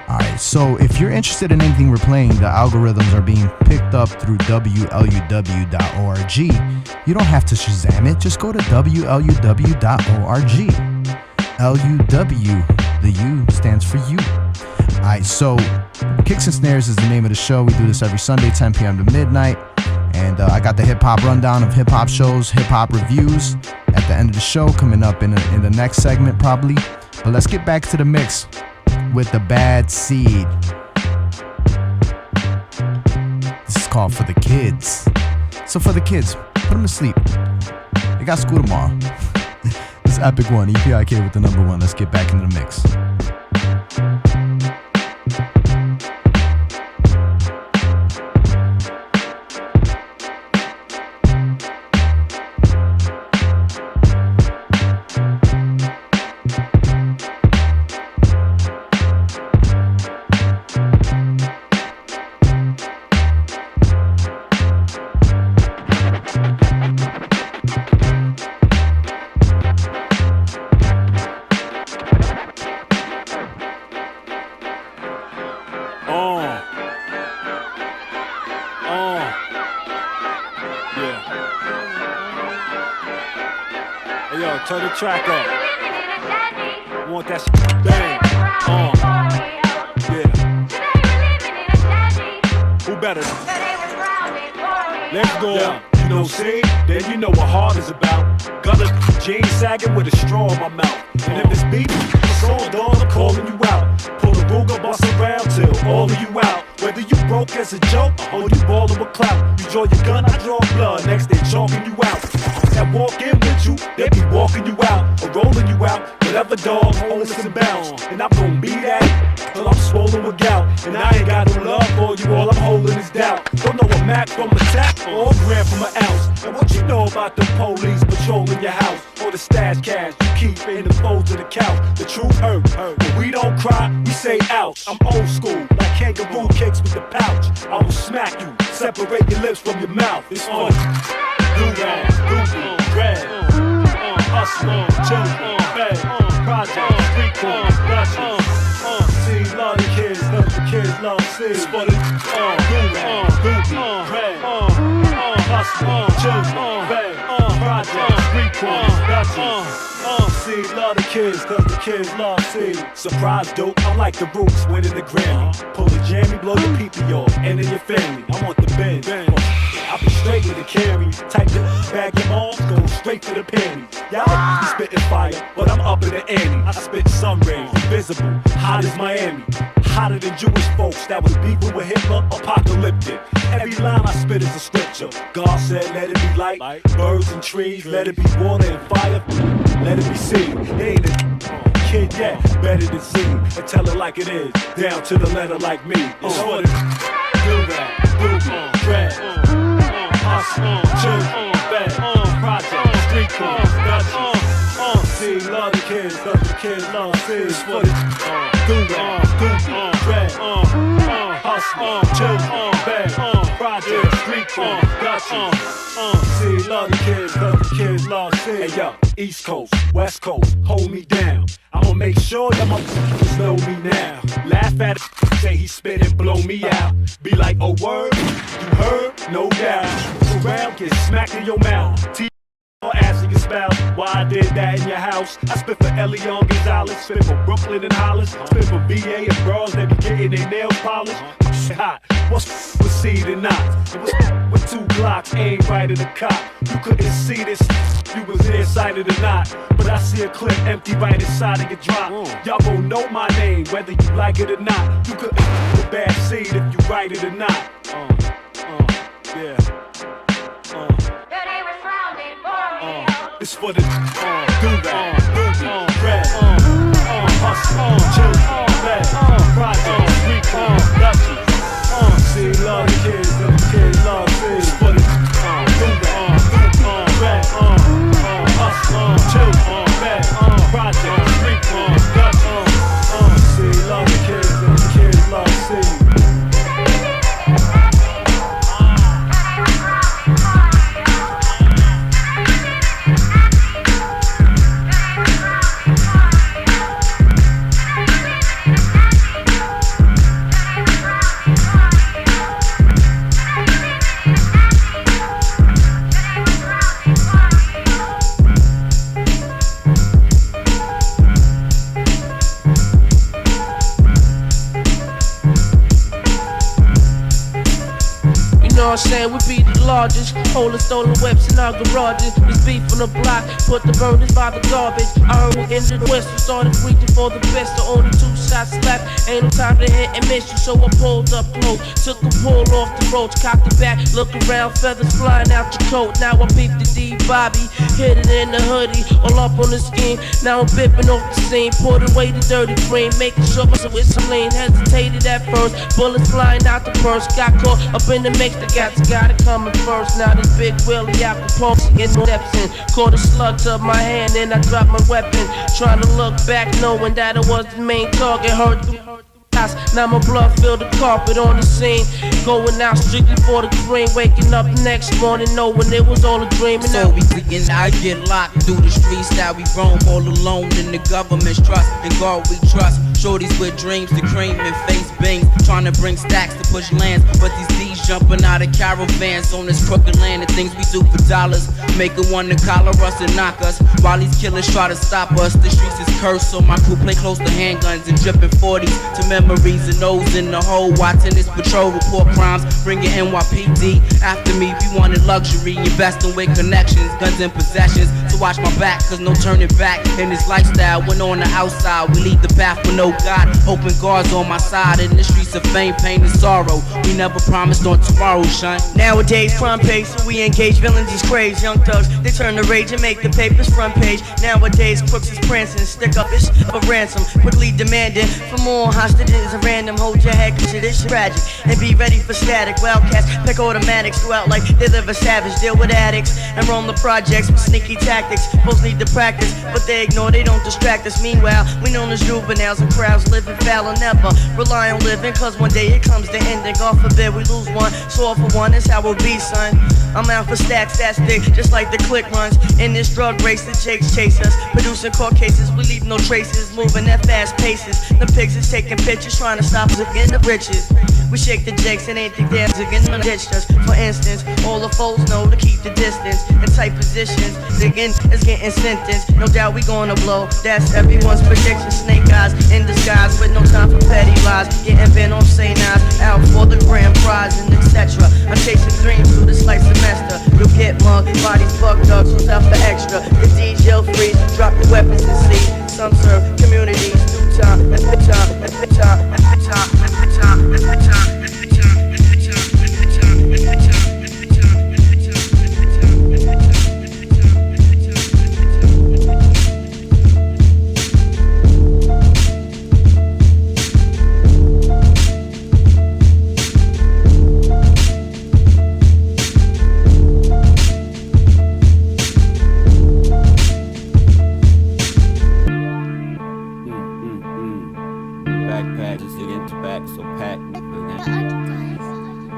Alright, so if you're interested in anything we're playing, the algorithms are being picked up through WLUW.org. You don't have to Shazam it, just go to WLUW.org. LUW, the U stands for you. Alright, so Kicks and Snares is the name of the show. We do this every Sunday, 10 p.m. to midnight. And I got the hip-hop rundown of hip-hop shows, hip-hop reviews at the end of the show, coming up in the next segment probably. But let's get back to the mix with the Bad Seed. This is called For the Kids. So for the kids, put them to sleep. They got school tomorrow. This is Ep-11, EPIK with the number one. Let's get back into the mix. Turn the track up. Want that shit bang. Yeah. Who better? Let's go. Yeah. You know, see? Then you know what hard is about. Got a jeans sagging with a straw in my mouth. And if it's beat, it's all done, I'm calling you out. Pull the Ruger, bust around till all of you out. Whether you broke as a joke or you ballin' with clout. You draw your gun, I draw blood. Next they chalking you out. That walk in with you, they be walking you out or rolling you out. Whatever dog, holding some bounce. And I'm gon' be that till I'm swollen with gout. And I ain't got no love for you, all I'm holding is doubt. Don't know a Mac from a tap or a gram from an ounce. And what you know about the police patrolling your house? Or the stash cash you keep in the folds of the couch. The truth hurt. When we don't cry, we say ouch. I'm old school, like kangaroo kicks with the pouch. I will smack you, separate your lips from your mouth. It's funny. Do that, doobie, red, hustler, children, bed, project, street corn, Dutchess. See, love the kids, love the kids, love see. It's for the do that, doobie, red, hustler, children, bed, project, street corn, Dutchess. See, love the kids, cause the kids love see. Surprise dope, I'm like the Roots winning the Grammy. Pull a jammy, blow your pee-pee off, and in your family. I want the bend. I'll be straight with the carry. Type the bag your moms, go straight to the panties. Y'all be spitting fire, but I'm up in the ante. I spit sun rays, invisible, hot as Miami. Hotter than Jewish folks that was beefing with Hitler, apocalyptic. Every line I spit is a scripture. God said, let it be light, birds and trees, let it be water and fire, let it be seen. They ain't a kid yet, better than seen. And tell it like it is, down to the letter like me. It's for the do that, doobie, red, hustle, children, bed, project, street corn, Dutchess. See, love the kids, cause the kids love see. It's for the do that, doobie, red, hustle, children, bed, project, street corn, Dutchess. See, love the kids, cause the kids love see. Hey yo, East Coast, West Coast, hold me down. I'ma make sure that my know me now. Laugh at it, say he spit and blow me out. Be like, oh word, you heard? No doubt. Around, get smacked in your mouth. Asking your spouse why I did that in your house. I spit for Elion Gonzalez, spit for Brooklyn and Hollis, spit for VA and bros that be getting their nails polished. Hot, what's with seed and knots? With 2 Glocks, aim right at the cop. You couldn't see this, you was nearsighted or not. But I see a clip empty right inside of your drop. Y'all gon' know my name, whether you like it or not. You couldn't the bad seed if you write it or not. Yeah. It's for the do that, doobie, red, hustle, children, bed, project, street corn, Dutchess. See, love the kids, the kids love see. It's for the do that, doobie, red, hustle, children, bed, project, street corn, Dutchess. See, love the kids love see. I'm saying we be the largest, holding stolen whips in our garages. This beef on the block, put the burners by the garbage. I heard we in the west, we started reaching for the best. The only 2 shots left, ain't no time to hit and miss you. So I pulled up close, took a pull off the roach, cocked the back, look around, feathers flying out your coat. Now I beat the D Bobby, hit it in the hoodie, all up on the scheme. Now I'm bipping off the scene, poured away the dirty cream, making sure so it's clean. Hesitated at first, bullets flying out the purse, got caught up in the mix. The got it coming first. Now this big Willie out Capone in steps in. Caught a slug to my hand and I dropped my weapon. Trying to look back knowing that it was the main target. Heard the now my blood filled the carpet on the scene. Going out strictly for the green. Waking up the next morning knowing it was all a dream. And so we freaking I get locked through the streets. Now we roam all alone in the government's trust. And God we trust. Shorties with dreams to cream and face bangs. Trying to bring stacks to push lands. But these D's jumping out of caravans on this crooked land. The things we do for dollars make it one to collar us and knock us. While these killers try to stop us. The streets is cursed so my crew play close to handguns and dripping 40s to memories and those in the hole. Watching this patrol report crimes. Bringing NYPD after me. We wanted luxury. Investing with connections. Guns and possessions. To watch my back cause no turning back. In this lifestyle when on the outside we lead the path with no God, open guards on my side. In the streets of fame, pain, and sorrow. We never promised on tomorrow, son. Nowadays, front page, so we engage villains as craze. Young thugs, they turn to rage and make the papers front page. Nowadays, crooks is prancing, stick up this for ransom. Quickly demanding for more hostages at random. Hold your head, cause it is tragic. And be ready for static. Wildcats pick automatics throughout like they live a savage. Deal with addicts and roam the projects with sneaky tactics. Folks need to practice, but they ignore, they don't distract us. Meanwhile, we known as juveniles and crowds living foul and never rely on living. Cause one day it comes to ending. God forbid we lose one, so all for one is how it be, son. I'm out for stacks, that's thick, just like the click runs. In this drug race, the jakes chase us. Producing court cases, we leave no traces. Moving at fast paces. The pigs is taking pictures, trying to stop us again the riches. We shake the jakes and ain't think they're again ditched us. For instance, all the foes know to keep the distance. In tight positions, again is getting sentenced. No doubt we gonna blow, that's everyone's prediction. Snake eyes in disguise with no time for petty lies. Getting bent on St. Eyes, out for the grand prize and etc. I'm chasing dreams through this life semester. You'll get mugged, bodies fucked up, so out for extra. The DJ freeze, drop the weapons and see. Some serve communities through time and fit time and fit time and fit time and fit time and fit time and fit time and fit time and fit time and fit time and fit time and fit time and fit time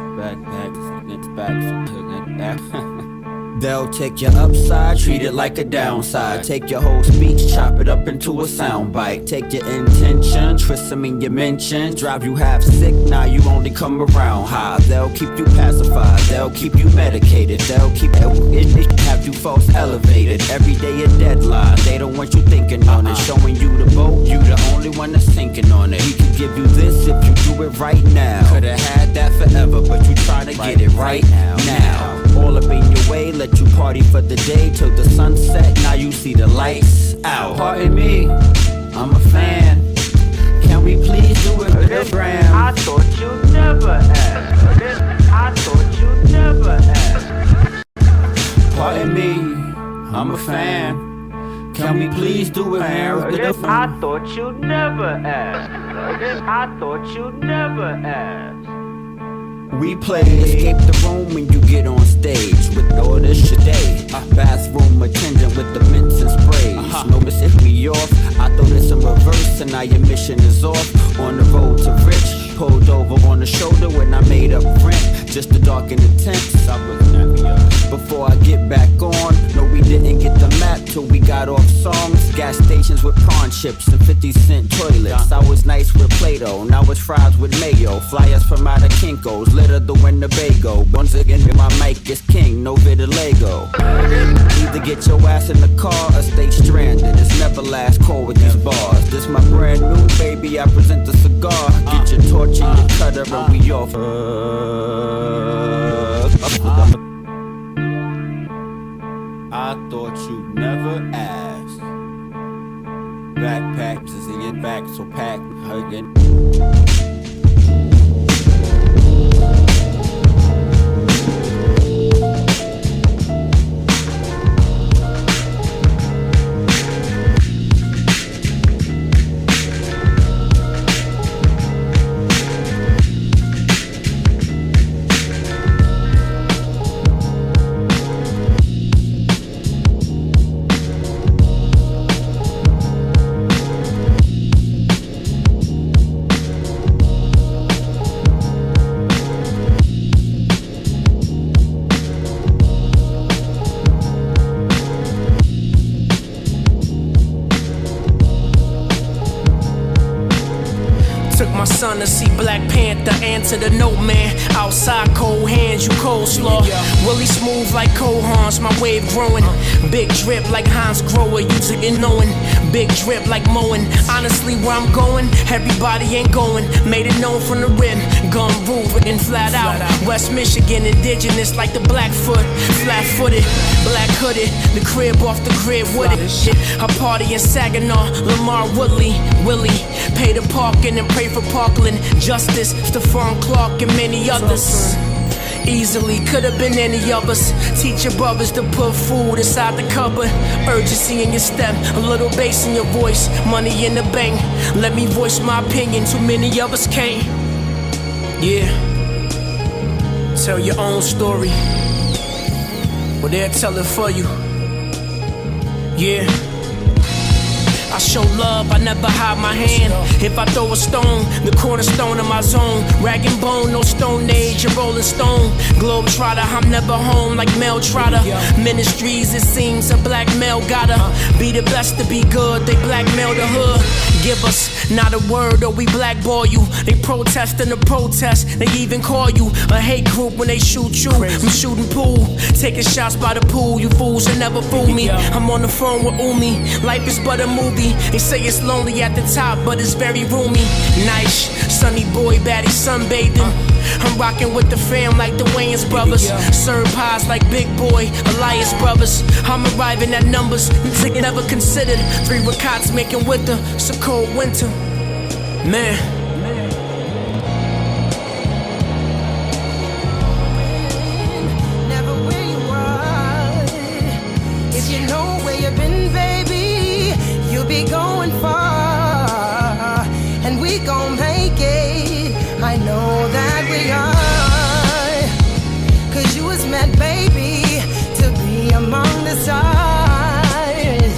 and fit time and fit time. They'll take your upside, treat it like a downside. Take your whole speech, chop it up into a soundbite. Take your intention, twist them in your mentions. Drive you half sick, now you only come around high. They'll keep you pacified, they'll keep you medicated. They'll keep have you folks elevated. Every day a deadline, they don't want you thinking on it. Showing you the boat, you the only one that's thinking on it. We could give you this if you do it right now. Could've had that forever, but you trying to get it right now. All up in your way, let you party for the day till the sunset. Now you see the lights out. Pardon me, I'm a fan. Can we please do it for the gram? I thought you'd never ask. I thought you'd never ask. Pardon me, I'm a fan. Can we please do it, man? I thought you'd never ask. I thought you'd never ask. We play escape the room when you get on stage with all this today. Bathroom attendant with the mints and sprays. Notice if me off, I throw this in reverse and now your mission is off. On the road to rich, pulled over on the shoulder when I made up rent. Just to darken the tents, I was happier. Before I get back on, no we didn't get the map till we got off songs. Gas stations with prawn chips and 50-cent toilets. I was nice with Play-Doh, now it's fries with mayo. Flyers from out of Kinko's, litter the Winnebago. Once again, my mic is king, no vitiligo. Either get your ass in the car or stay stranded. It's never last call with these bars. This my brand new baby, I present the cigar. Get your torch and your cutter and we off. I thought you'd never ask. Backpacks is in your back, so pack hugging. My son to see Black Panther, answer the note man. Outside cold hands, you coleslaw. Willie smooth like Cohans, my wave growing. Big drip like Hans Grower, using it knowing. Big drip like mowing. Honestly, where I'm going, everybody ain't going. Made it known from the rim. Gun roof and flat out. West Michigan, indigenous like the Blackfoot. Flat footed, black hooded. The crib off the grid with it. I party in Saginaw, Lamar Woodley, Willie. Pay the parking and pray for Parkland. Justice, Stephon Clark and many others. Easily could have been any of us. Teach your brothers to put food inside the cupboard. Urgency in your step, a little bass in your voice. Money in the bank, let me voice my opinion. Too many of us can't. Yeah. Tell your own story. Well, they'll tell it for you. Yeah. I show love, I never hide my hand. If I throw a stone, the cornerstone of my zone. Rag and bone, no stone age, a rolling stone. Globetrotter, I'm never home like Mel Trotter. Ministries, it seems a black male gotta be the best to be good. They blackmail the hood. Give us not a word or we blackball you. They protest in the protest, they even call you a hate group when they shoot you. I'm shooting pool, taking shots by the pool. You fools will never fool me. I'm on the phone with Umi, life is but a movie. They say it's lonely at the top, but it's very roomy. Nice, sunny boy, baddie sunbathing. I'm rocking with the fam like the Wayans brothers. Serve pies like Big Boy, Elias brothers. I'm arriving at numbers music never considered. 3 ricots making winter, it's a cold winter. Man. Never where you are. If you know where you've been, baby, you'll be going far. And we gon' make it. I know that we are. 'Cause you was meant, baby, to be among the stars.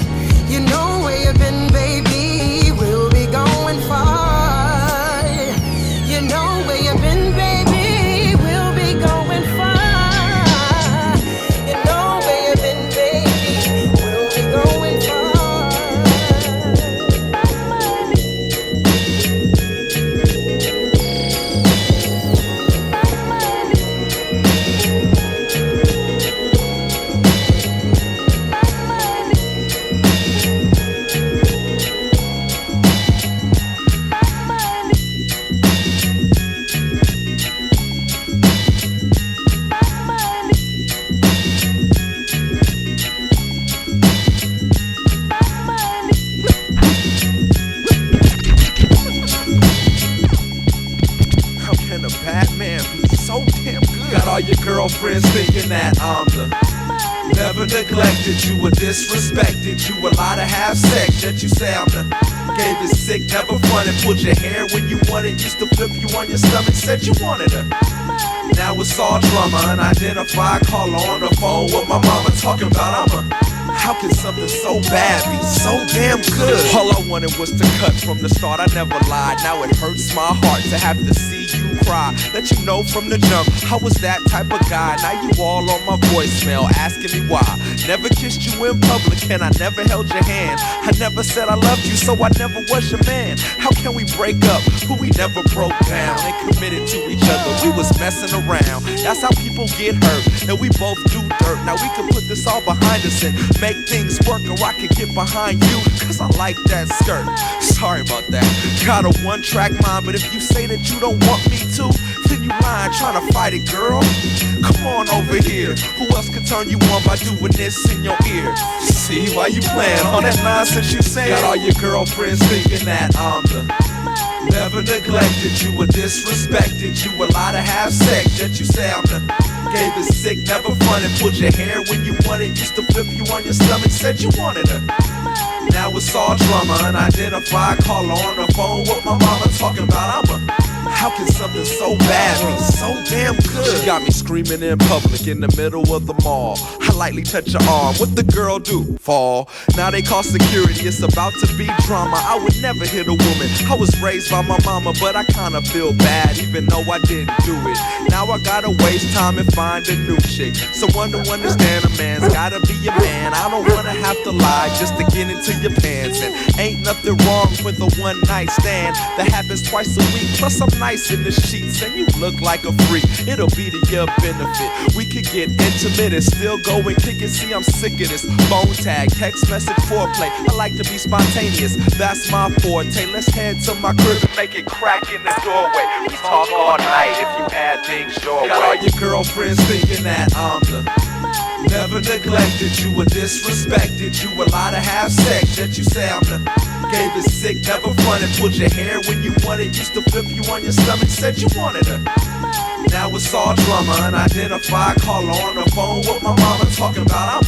You know where you've been, baby, we'll be going far. You know where you've been, baby, we'll be going far. You know where you've been, baby, we'll be going far. How can a Batman be so damn good? Got all your girlfriends thinking that I'm the never neglected, you were disrespected, you allowed to have sex, yet you say I'm the gave it sick, never fronted, pulled your hair when you wanted, used to flip you on your stomach, said you wanted her. Now it's all drama, unidentified caller on the phone with my mama talking about I'm a. How can something so bad be so damn good? All I wanted was to cut from the start, I never lied. Now it hurts my heart to have to see you cry. Let you know from the jump, I was that type of guy. Now you all on my voicemail asking me why. Never kissed you in public and I never held your hand. I never said I loved you, so I never was your man. How can we break up who we never broke down and committed to each other? We was messing around. That's how people get hurt, and we both do dirt. Now we can put this all behind us and make things work, or I can get behind you, 'cause I like that skirt. Sorry about that. Got a one-track mind, but if you say that you don't want me to, then you lying, trying to fight it, girl. Come on over here. Who else could turn you on by doing this in your ear? See why you playing all that nonsense you saying? Got all your girlfriends thinking that I'm the never neglected, you were disrespected, you allowed to have sex, yet you say I'm the gave it sick, never fronted, pulled your hair when you wanted, used to flip you on your stomach, said you wanted her. Now it's all drama, unidentified caller on the phone with my mama talking about I'm a. How can something so bad be so damn good? She got me screaming in public in the middle of the mall. I lightly touch her arm. What the girl do? Fall. Now they call security. It's about to be drama. I would never hit a woman. I was raised by my mama, but I kinda feel bad even though I didn't do it. Now I gotta waste time and find a new chick. Someone to understand a man's gotta be a man. I don't wanna have to lie just to get into your pants. And ain't nothing wrong with a one night stand that happens twice a week. Plus I'm nice in the sheets and you look like a freak. It'll be to your benefit. We could get intimate and still go and kick it. See, I'm sick of this phone tag, text message, foreplay. I like to be spontaneous, that's my forte. Let's head to my crib and make it crack in the doorway. We talk all night if you add things your way. Got all your girlfriends thinking that I'm the never neglected you or disrespected you. A lot of half sex that you say I'm the gave it sick, never fronted. Pulled your hair when you wanted, used to flip you on your stomach, said you wanted her. Now it's all drama, unidentified caller on the phone. What my mama talking about?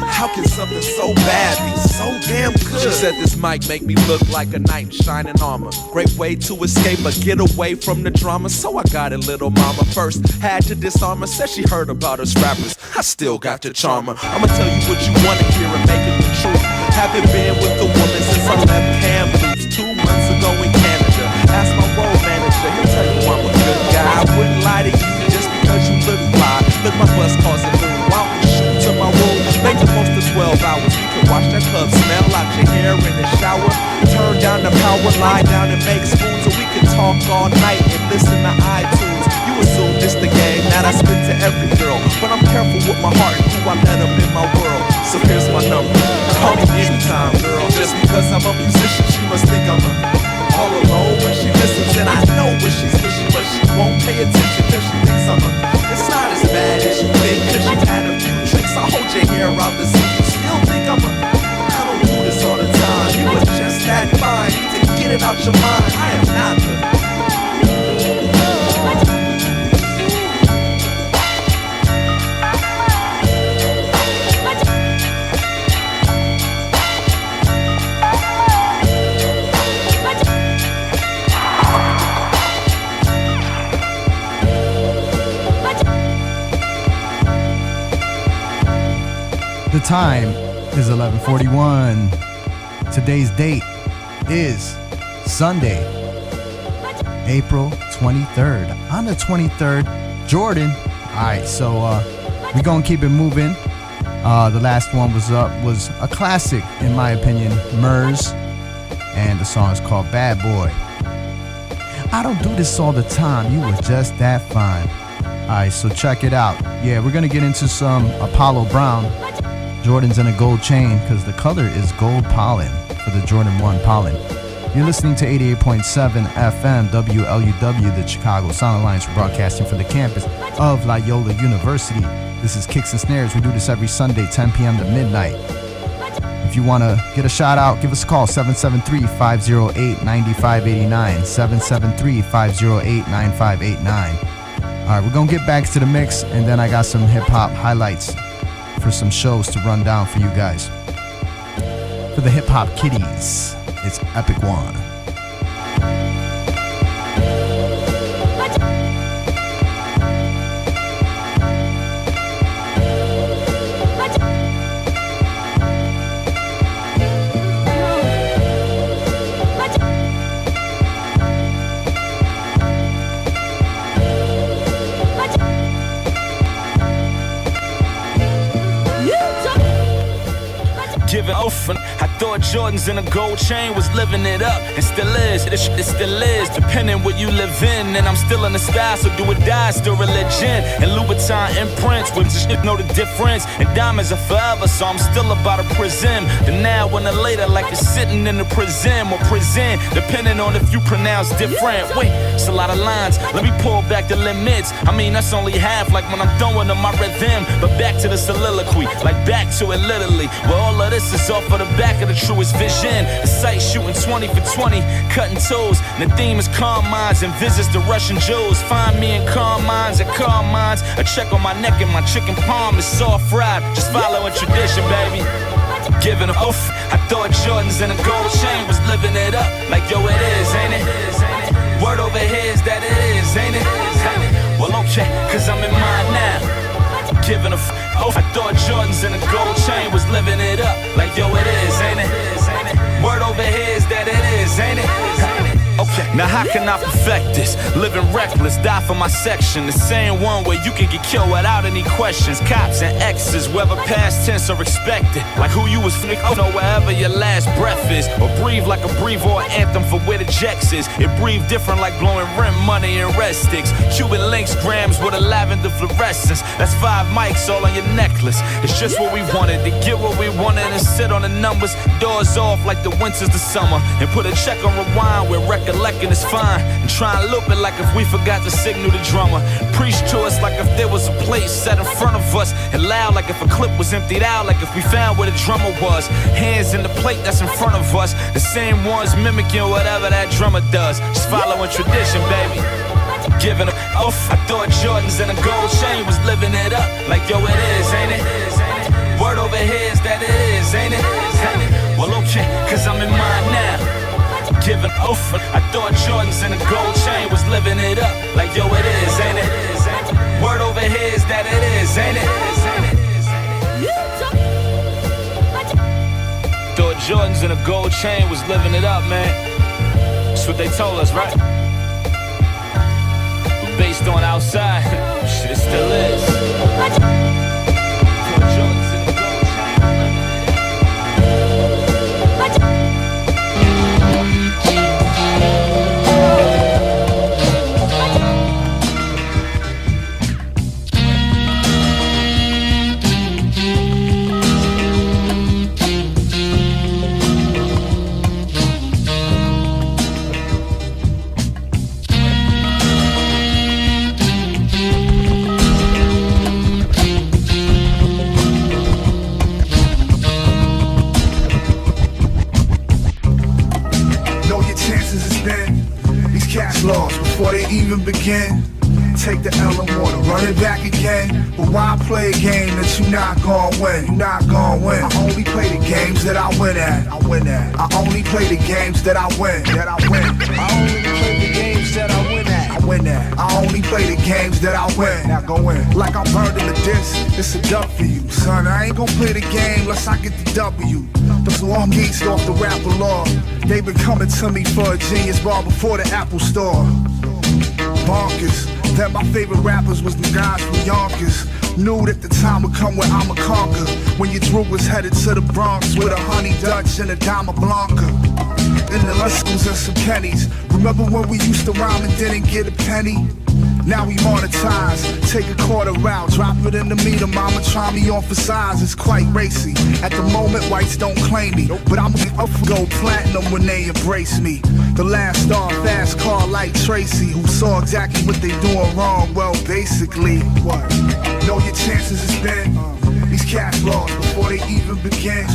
How can something so bad be so damn good? She said this mic make me look like a knight in shining armor. Great way to escape or get away from the drama. So I got it, little mama. First had to disarm her. Said she heard about us rappers. I still got to charm her. I'ma tell you what you wanna hear and make it the truth. Haven't been with a woman since I left Kamloops 2 months ago in Canada. Ask my road manager, he'll tell you I'm a good guy. I wouldn't lie to you just because you look fly. Look, my bus calls a moon. Why don't we shoot to my room? Make the most of 12 hours. We can watch that club, smell out your hair in the shower. Turn down the power, lie down and make spoons. So we can talk all night and listen to iTunes. You assume this the game that I spit to every girl, but I'm careful with my heart and who I let up in my world. So here's my number. Call me anytime, girl. Just because I'm a musician, she must think I'm all alone when she listens. And I know what she's wishing, but she won't pay attention because she thinks I'm it's not as bad as you think, cause you had a few tricks. I hold your hair out to see you still think I'm I don't do this all the time. You were just that fine. You need to get it out your mind. I am not the The time is 11:41. Today's date is Sunday, April 23rd. On the 23rd, Jordan. Alright, so we're gonna keep it moving. The last one was a classic, in my opinion, Murs. And the song is called Bad Boy. I don't do this all the time, you were just that fine. Alright, so check it out. Yeah, we're gonna get into some Apollo Brown. Jordan's in a gold chain because the color is gold pollen for the Jordan 1 pollen. You're listening to 88.7 FM WLUW, the Chicago Sound Alliance, broadcasting from the campus of Loyola University. This is Kicks and Snares. We do this every Sunday, 10 p.m. to midnight. If you want to get a shout out, give us a call, 773-508-9589, 773-508-9589. All right, we're going to get back to the mix, and then I got some hip-hop highlights for some shows to run down for you guys. For the hip-hop kiddies, it's Epic One. Giving off, I thought Jordans in a gold chain was living it up, and still is. It still is, depending what you live in. And I'm still in the sky, so do or die, still religion. And Louboutin imprints, with the shit know the difference. And diamonds are forever, so I'm still about to prism. The now and the later, like you're sitting in the prison or prison, depending on if you pronounce different. Wait, it's a lot of lines. Let me pull back the limits. I mean, that's only half, like when I'm throwing on my rhythm. But back to the soliloquy, like back to it literally. Where all of this is off of the back of the truest vision. The sight shooting 20 for 20, cutting toes. And the theme is calm minds and visits to Russian Jews. Find me in calm minds and calm minds. A check on my neck and my chicken palm is soft fried. Just following tradition, baby. Giving a oof. I thought Jordans in a gold chain was living it up. Like yo, it is, ain't it? Word over here is that it is, cause I'm in mine now. Giving a oh, I thought Jordans and a gold chain was living it up. Like yo, it is, ain't it? Word over here is that it is, ain't it? Okay, now how can I perfect this? Living reckless, die for my section. The same one where you can get killed without any questions. Cops and exes, whether past tense or expected. Like who you was know wherever your last breath is. Or breathe like a breathe or anthem for where the jets is. It breathe different like blowing rent money and red sticks. Cuban links, grams with a lavender fluorescence. That's 5 mics all on your necklace. It's just what we wanted, to get what we wanted and sit on the numbers. Doors off like the winters to summer. And put a check on rewind with recollecting is fine. And try and loop it like if we forgot to signal the drummer. Preach to us like if there was a plate set in front of us. And loud like if a clip was emptied out. Like if we found where the drummer was. Hands in the plate that's in front of us. The same ones mimicking whatever that drummer does. Just following tradition, baby. Giving a off. I thought Jordans and a gold chain was living it up. Like yo, it is, ain't it? Word over here is that it is, ain't it? Well, okay, cause I'm in mine now. Giving off. I thought Jordans and a gold chain was living it up. Like yo, it is, ain't it? Word over here is that it is, ain't it? Thought Jordans and a gold chain was living it up, man. That's what they told us, right? But based on outside, shit, it still is. Thought Jordans and a gold chain was living it up. Before they even begin, take the L and water, run it back again. But why play a game that you not gon' win? You not gon' win. I only play the games that I win at. I win at. I only play the games that I win. That I win. I only play the games that I win at. I win at. I only play the games that I win. Now go in. Like I'm burned in the disc, it's a dub for you, son. I ain't gon' play the game unless I get the W. Those long geeks off the rapper law. They been coming to me for a genius bar before the Apple Store. Bonkers, that my favorite rappers was the guys from Yonkers. Knew that the time would come where I'ma conquer. When your droop was headed to the Bronx with a honey Dutch and a Dama Blanca. In the Luscos and some pennies. Remember when we used to rhyme and didn't get a penny? Now we monetize, take a quarter out, drop it in the meter, mama try me on for size, it's quite racy. At the moment, whites don't claim me, but I'm gonna go platinum when they embrace me. The last star, fast car like Tracy, who saw exactly what they doing wrong, well, basically, what? Know your chances has been, these cash laws before they even begin.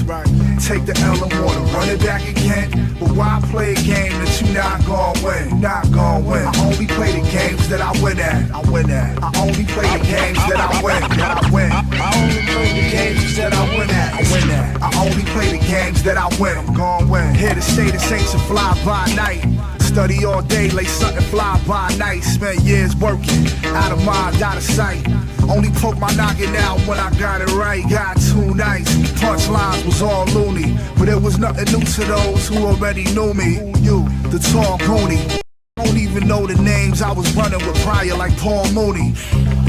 Take the L and water, run it back again. But why play a game that you not gon' win? Not gon' win. I only play the games that I win at. I win at. I only play the games that I win. That I win. I only play the games that I win at. I win at. I only play the games that I win. I'm gon' win. Here to stay, this ain't to fly by night. Study all day, lay something fly by night. Spent years working, out of mind, out of sight. Only poke my noggin out when I got it right. Got 2 nights, punchlines was all loony. But it was nothing new to those who already knew me. You, the tall goonie. Don't even know the names I was running with prior, like Paul Mooney.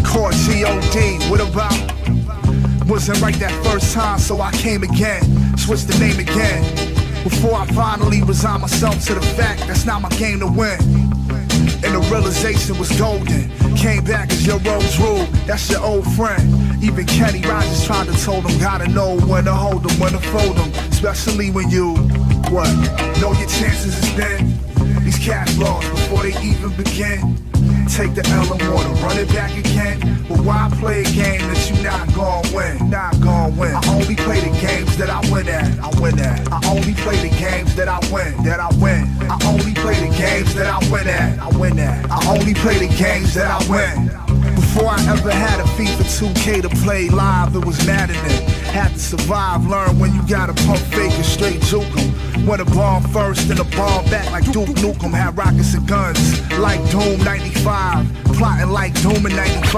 Caught G.O.D., what about? Wasn't right that first time, so I came again. Switched the name again. Before I finally resigned myself to the fact that's not my game to win. And the realization was golden. Came back as your Rose Rule, that's your old friend. Even Kenny Rogers tried to told him, gotta know when to hold them, when to fold them. Especially when you, what? Know your chances has been. These cash laws before they even begin. Take the L and water, run it back again. But why play a game that you not gon' win? Not gon' win. I only play the games that I win at. I win at. I only play the games that I win. That I win. I only play the games that I win at. I win at. I only play the games that I win. Before I ever had a FIFA 2K to play live, it was maddening. Had to survive, learn when you gotta pump fake and straight juke 'em. When a bomb first and a bomb back like Duke Nukem. Had rockets and guns like Doom 95. plotting like Doom in 95.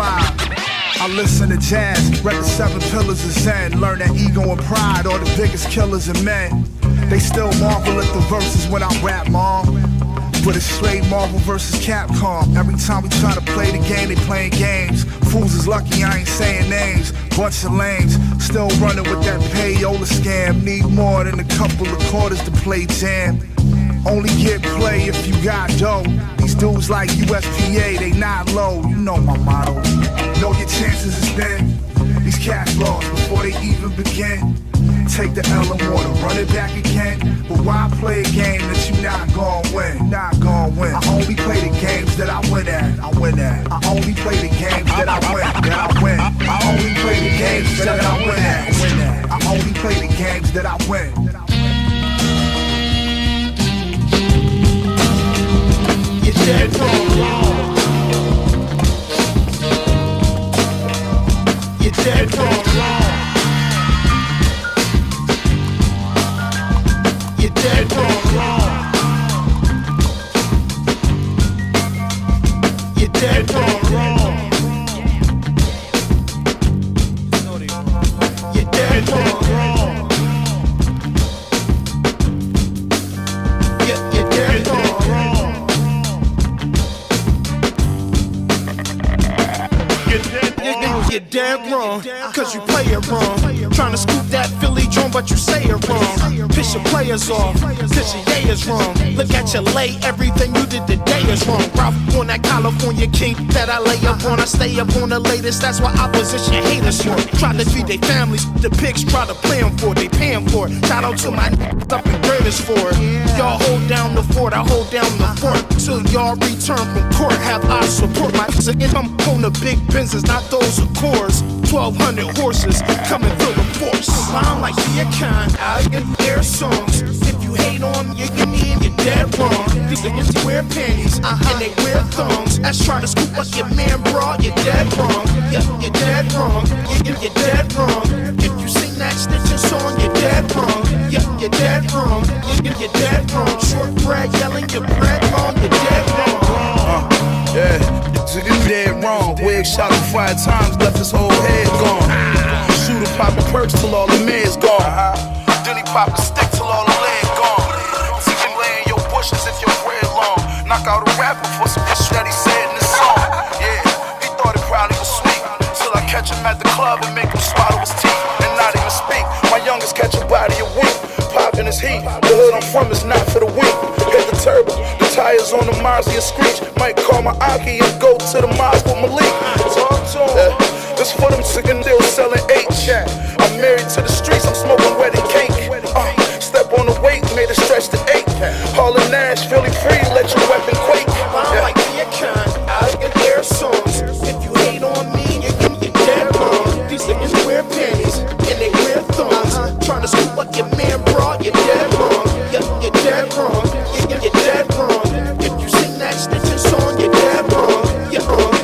I listen to jazz, read the 7 pillars of Zen. Learn that ego and pride are the biggest killers of men. They still marvel at the verses when I rap, mom. But it's straight Marvel versus Capcom. Every time we try to play the game, they playing games. Fools is lucky I ain't saying names. Bunch of lames, still running with that payola scam. Need more than a couple of quarters to play jam. Only get play if you got dough. These dudes like USPA, they not low. You know my motto. Know your chances is thin. These cats lost before they even begin. Take the L and water, run it back again. But why play a game that you not gon' win? Not gon' win. I only play the games that I win at. I win at. I only play the games that I win. That I win. I only play the games that I win at. I win at. I only play the games that I win. You're dead wrong. You're dead wrong. You're dead wrong. You're dead wrong. You're dead wrong. You're dead wrong. You're dead wrong, cause you play it wrong. Tryna scoop that Philly drum, but you say it wrong. Piss your players off, cause your yay is wrong. Look at your lay, everything you did today is wrong. Ralph on that California king that I lay up on. I stay up on the latest, that's why opposition haters for. Try to feed their families, the pigs try to play them for, they pay them for it. Shout out to my up in greatest for it. Y'all hold down the fort, I hold down the fort. Till y'all return from court, have I support my income on the big business, not those of course. 1,200 horses coming through the force. I'm like the kind, I get their songs. If you hate on me, you're dead wrong. These niggas wear panties and they wear thongs. That's trying to scoop up your man, bro. You're dead wrong. You're dead wrong. You're dead wrong. If you sing that Stitcher song, you're dead wrong. You're dead wrong. You're dead wrong. Short bread yelling your bread long. You're dead wrong. You're dead wrong. Wig shot him 5 times, left his whole head gone. Shooter popping perks till all the man's gone. Then he pop a stick till all the lead gone. See him lay in your bushes if your bread long. Knock out a rapper for some shit that he said in his song. Yeah, he thought it probably was sweet. Till I catch him at the club and make him swallow his teeth and not even speak. My youngest catch a body a week. Pop in his heat. The hood I'm from is not for the weak. Hit the turbo, the tires on the Marzi a screech. Might call my Aki and go to the mosque with Malik. Talk to him. This for them sitting there selling 8. I'm married to the streets, I'm smoking wedding cake. Step on the weight, made it stretch to 8. All in Nash, feeling free, let your weapon quake. I'm like the kind, I get their songs. If you hate on me, you're dead wrong. These niggas wear panties and they wear thongs. Tryna scoop up your man, bro. You're dead wrong. You're dead wrong. You're dead wrong. If you sing that Stitcher song, you're dead wrong. You're wrong.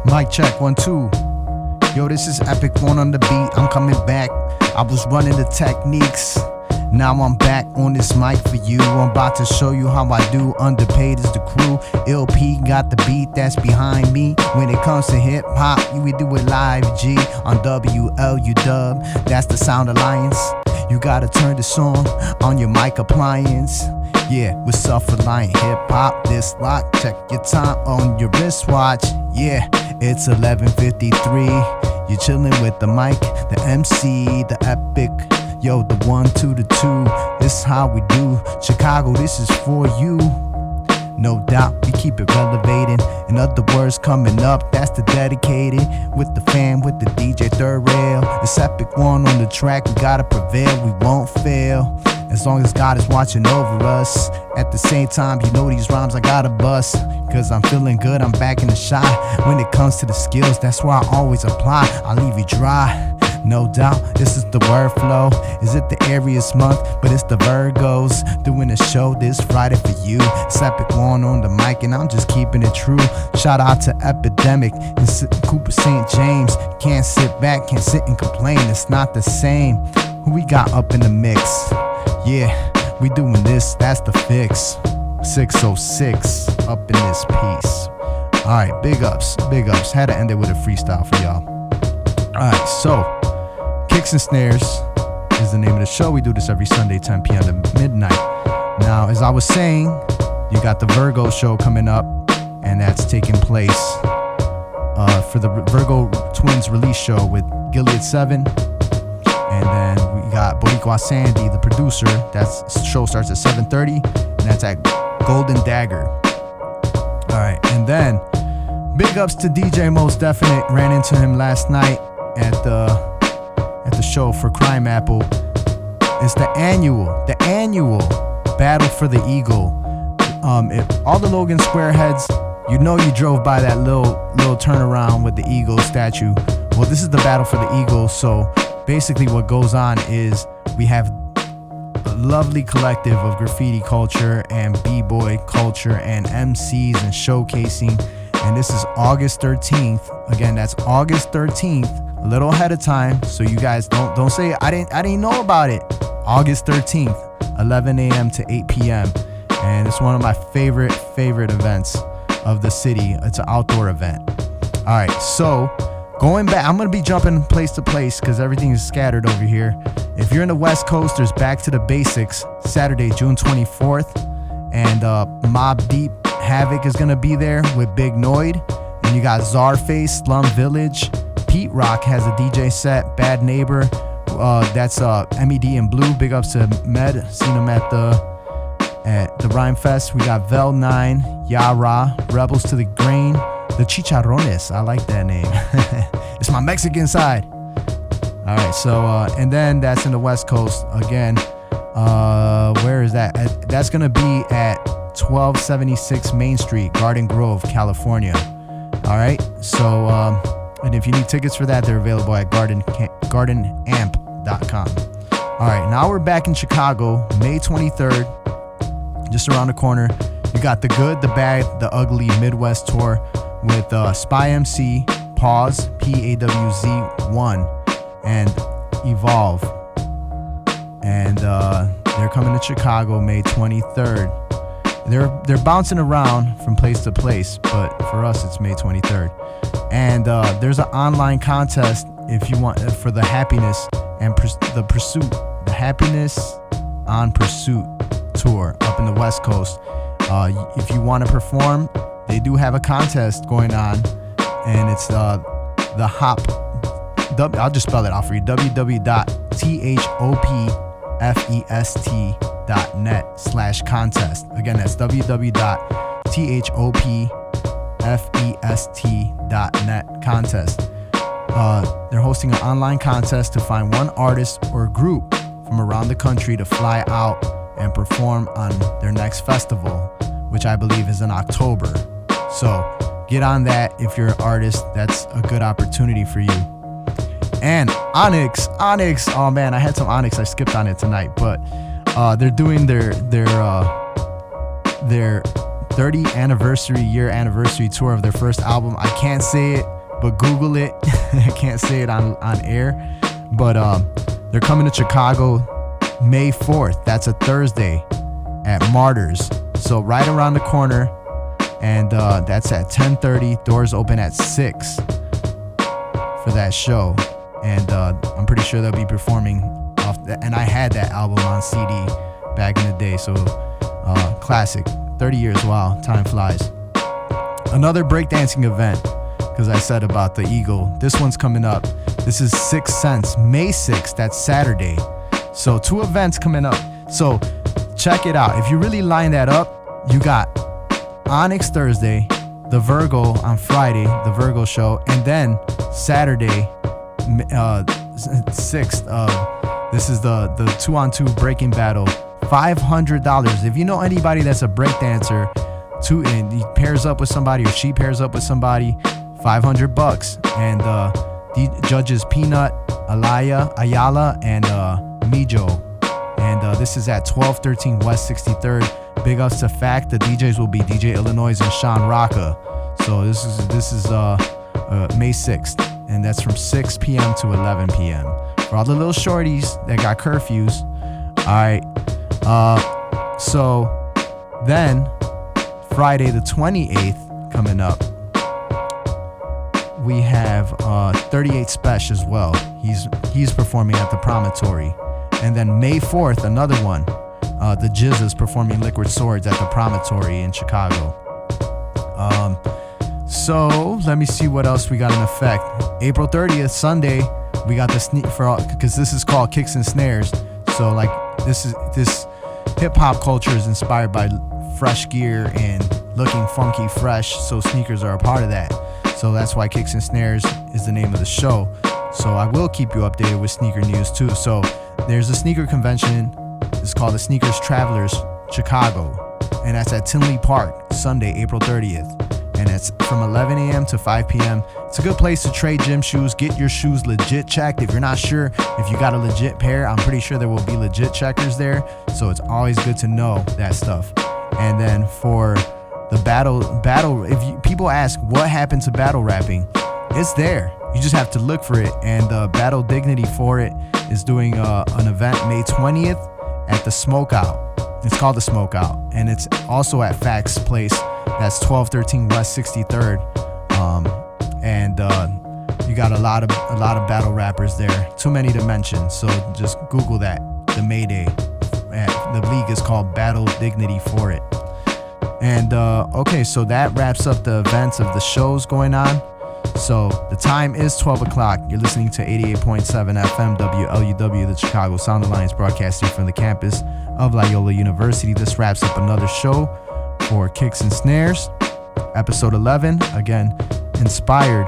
Mic check, 1, 2. Yo, this is Ep-11 on the beat. I'm coming back. I was running the techniques. Now I'm back on this mic for you. I'm about to show you how I do. Underpaid is the crew. LP got the beat that's behind me. When it comes to hip hop, we do it live, G. On WLU Dub, that's the Sound Alliance. You gotta turn the song on your mic appliance. Yeah, we're self-reliant hip-hop, this lock. Check your time on your wristwatch. Yeah, it's 11:53. You're chilling with the mic, the MC, the epic. Yo, the 1 to the 2. This is how we do. Chicago, this is for you. No doubt, we keep it relevating. In other words, coming up, that's the dedicated. With the fam, with the DJ Third Rail. It's Ep-11 on the track, we gotta prevail, we won't fail. As long as God is watching over us. At the same time, you know these rhymes I gotta bust. Cause I'm feeling good, I'm back in the shot. When it comes to the skills, that's why I always apply. I leave you dry. No doubt, this is the word flow. Is it the Aries month? But it's the Virgos doing a show this Friday for you. It's Epic One on the mic, and I'm just keeping it true. Shout out to Epidemic and Cooper St. James. Can't sit back, can't sit and complain. It's not the same. Who we got up in the mix? Yeah, we doing this. That's the fix. 606 up in this piece. All right, big ups, big ups. Had to end it with a freestyle for y'all. All right, so Kicks and Snares is the name of the show. We do this every Sunday, 10 p.m. to midnight. Now, as I was saying, you got the Virgo show coming up, and that's taking place for the Virgo Twins release show with Gilead 7. And then we got Boricua Sandy, the producer. That show starts at 7:30, and that's at Golden Dagger. All right, and then big ups to DJ Most Definite. Ran into him last night at the show for Crime Apple. It's the annual Battle for the Eagle. If all the Logan Square heads, you know you drove by that little turnaround with the eagle statue. Well, this is the Battle for the Eagle. So basically what goes on is we have a lovely collective of graffiti culture and b-boy culture and MCs and showcasing. And this is August 13th. Again, that's August 13th. A little ahead of time, so you guys don't say I didn't know about it. August 13th, 11 a.m. to 8 p.m. And it's one of my favorite events of the city. It's an outdoor event. All right, so going back, I'm gonna be jumping place to place because everything is scattered over here. If you're in the West Coast, there's Back to the Basics, Saturday, June 24th, and Mobb Deep Havoc is gonna be there with Big Noid, and you got Czarface, Slum Village. Pete Rock has a DJ set, Bad Neighbor. That's MED and Blue. Big ups to Med. Seen him at the Rhyme Fest. We got Vel 9, Yara, Rebels to the Grain, the Chicharrones. I like that name. It's my Mexican side. All right, so and then that's in the West Coast again. Where is that? That's gonna be at 1276 Main Street, Garden Grove, California. All right, so and if you need tickets for that, they're available at gardenamp.com. All right, now we're back in Chicago, May 23rd, just around the corner. You got the Good, the Bad, the Ugly Midwest tour with Spy MC, Pause, PAWZ1, and Evolve. And they're coming to Chicago May 23rd. They're bouncing around from place to place, but for us it's May 23rd. And there's an online contest if you want for the Happiness and the Pursuit, the Happiness on Pursuit tour up in the West Coast. If you want to perform, they do have a contest going on, and it's the Hop. I'll just spell it out for you. www.thopfest.net/contest. Again, that's www.thopfest.net contest. They're hosting an online contest to find one artist or group from around the country to fly out and perform on their next festival, which I believe is in October. So get on that if you're an artist. That's a good opportunity for you. And Onyx, oh man, I had some Onyx, I skipped on it tonight, but they're doing their 30 year anniversary tour of their first album. I can't say it, but Google it. I can't say it on air, but they're coming to Chicago May 4th. That's a Thursday at Martyrs. So right around the corner, and that's at 10:30. Doors open at 6 for that show. And I'm pretty sure they'll be performing off that. And I had that album on CD back in the day, so classic. 30 years, wow, time flies. Another breakdancing event, because I said about the Eagle. This one's coming up. This is 6 Cents, May 6th, that's Saturday. So 2 events coming up. So check it out. If you really line that up, you got Onyx Thursday, the Virgo on Friday, the Virgo show, and then Saturday, 6th, this is the 2-on-2 breaking battle. $500. If you know anybody that's a breakdancer, and he pairs up with somebody or she pairs up with somebody, $500. And Judges Peanut, Ayala, and Mijo. And this is at 1213 West 63rd. Big ups to Fact. The DJs will be DJ Illinois and Sean Rocca. So this is May 6th, and that's from 6 p.m. to 11 p.m. For all the little shorties that got curfews. Alright. So then Friday the 28th coming up, we have 38 Spesh as well. He's performing at the Promontory. And then May 4th, another one. The Jizz is performing Liquid Swords at the Promontory in Chicago. So let me see what else we got in effect. April 30th, Sunday, we got the sneak for, because this is called Kicks and Snares. So like this hip hop culture is inspired by fresh gear and looking funky fresh. So sneakers are a part of that. So that's why Kicks and Snares is the name of the show. So I will keep you updated with sneaker news too. So there's a sneaker convention. It's called the Sneakers Travelers Chicago. And that's at Tinley Park, Sunday, April 30th. And it's from 11 a.m. to 5 p.m. It's a good place to trade gym shoes, get your shoes legit checked. If you're not sure if you got a legit pair, I'm pretty sure there will be legit checkers there. So it's always good to know that stuff. And then for the battle, people ask what happened to battle rapping, it's there. You just have to look for it. And Battle Dignity for it is doing an event May 20th at the Smokeout. It's called the Smokeout, and it's also at Facts Place. That's 1213 West 63rd. And you got a lot of battle rappers there. Too many to mention, so just Google that. The Mayday. The league is called Battle Dignity for it. And okay, so that wraps up the events of the shows going on. So the time is 12 o'clock. You're listening to 88.7 FM WLUW, the Chicago Sound Alliance, broadcasting from the campus of Loyola University. This wraps up another show for Kicks and Snares, episode 11. Again, inspired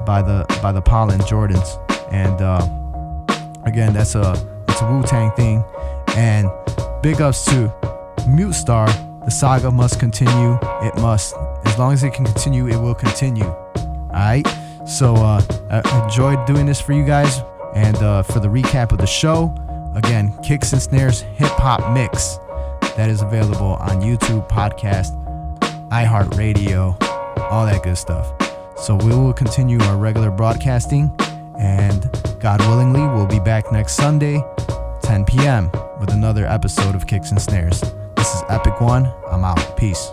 by the Pollen Jordans. And again, it's a Wu-Tang thing. And big ups to Mute Star. The saga must continue. It must. As long as it can continue, it will continue. Alright, so I enjoyed doing this for you guys. And for the recap of the show, again, Kicks and Snares Hip Hop Mix. That is available on YouTube, podcast, iHeartRadio, all that good stuff. So we will continue our regular broadcasting. And God willingly, we'll be back next Sunday, 10 p.m. with another episode of Kicks and Snares. This is Epic One. I'm out. Peace.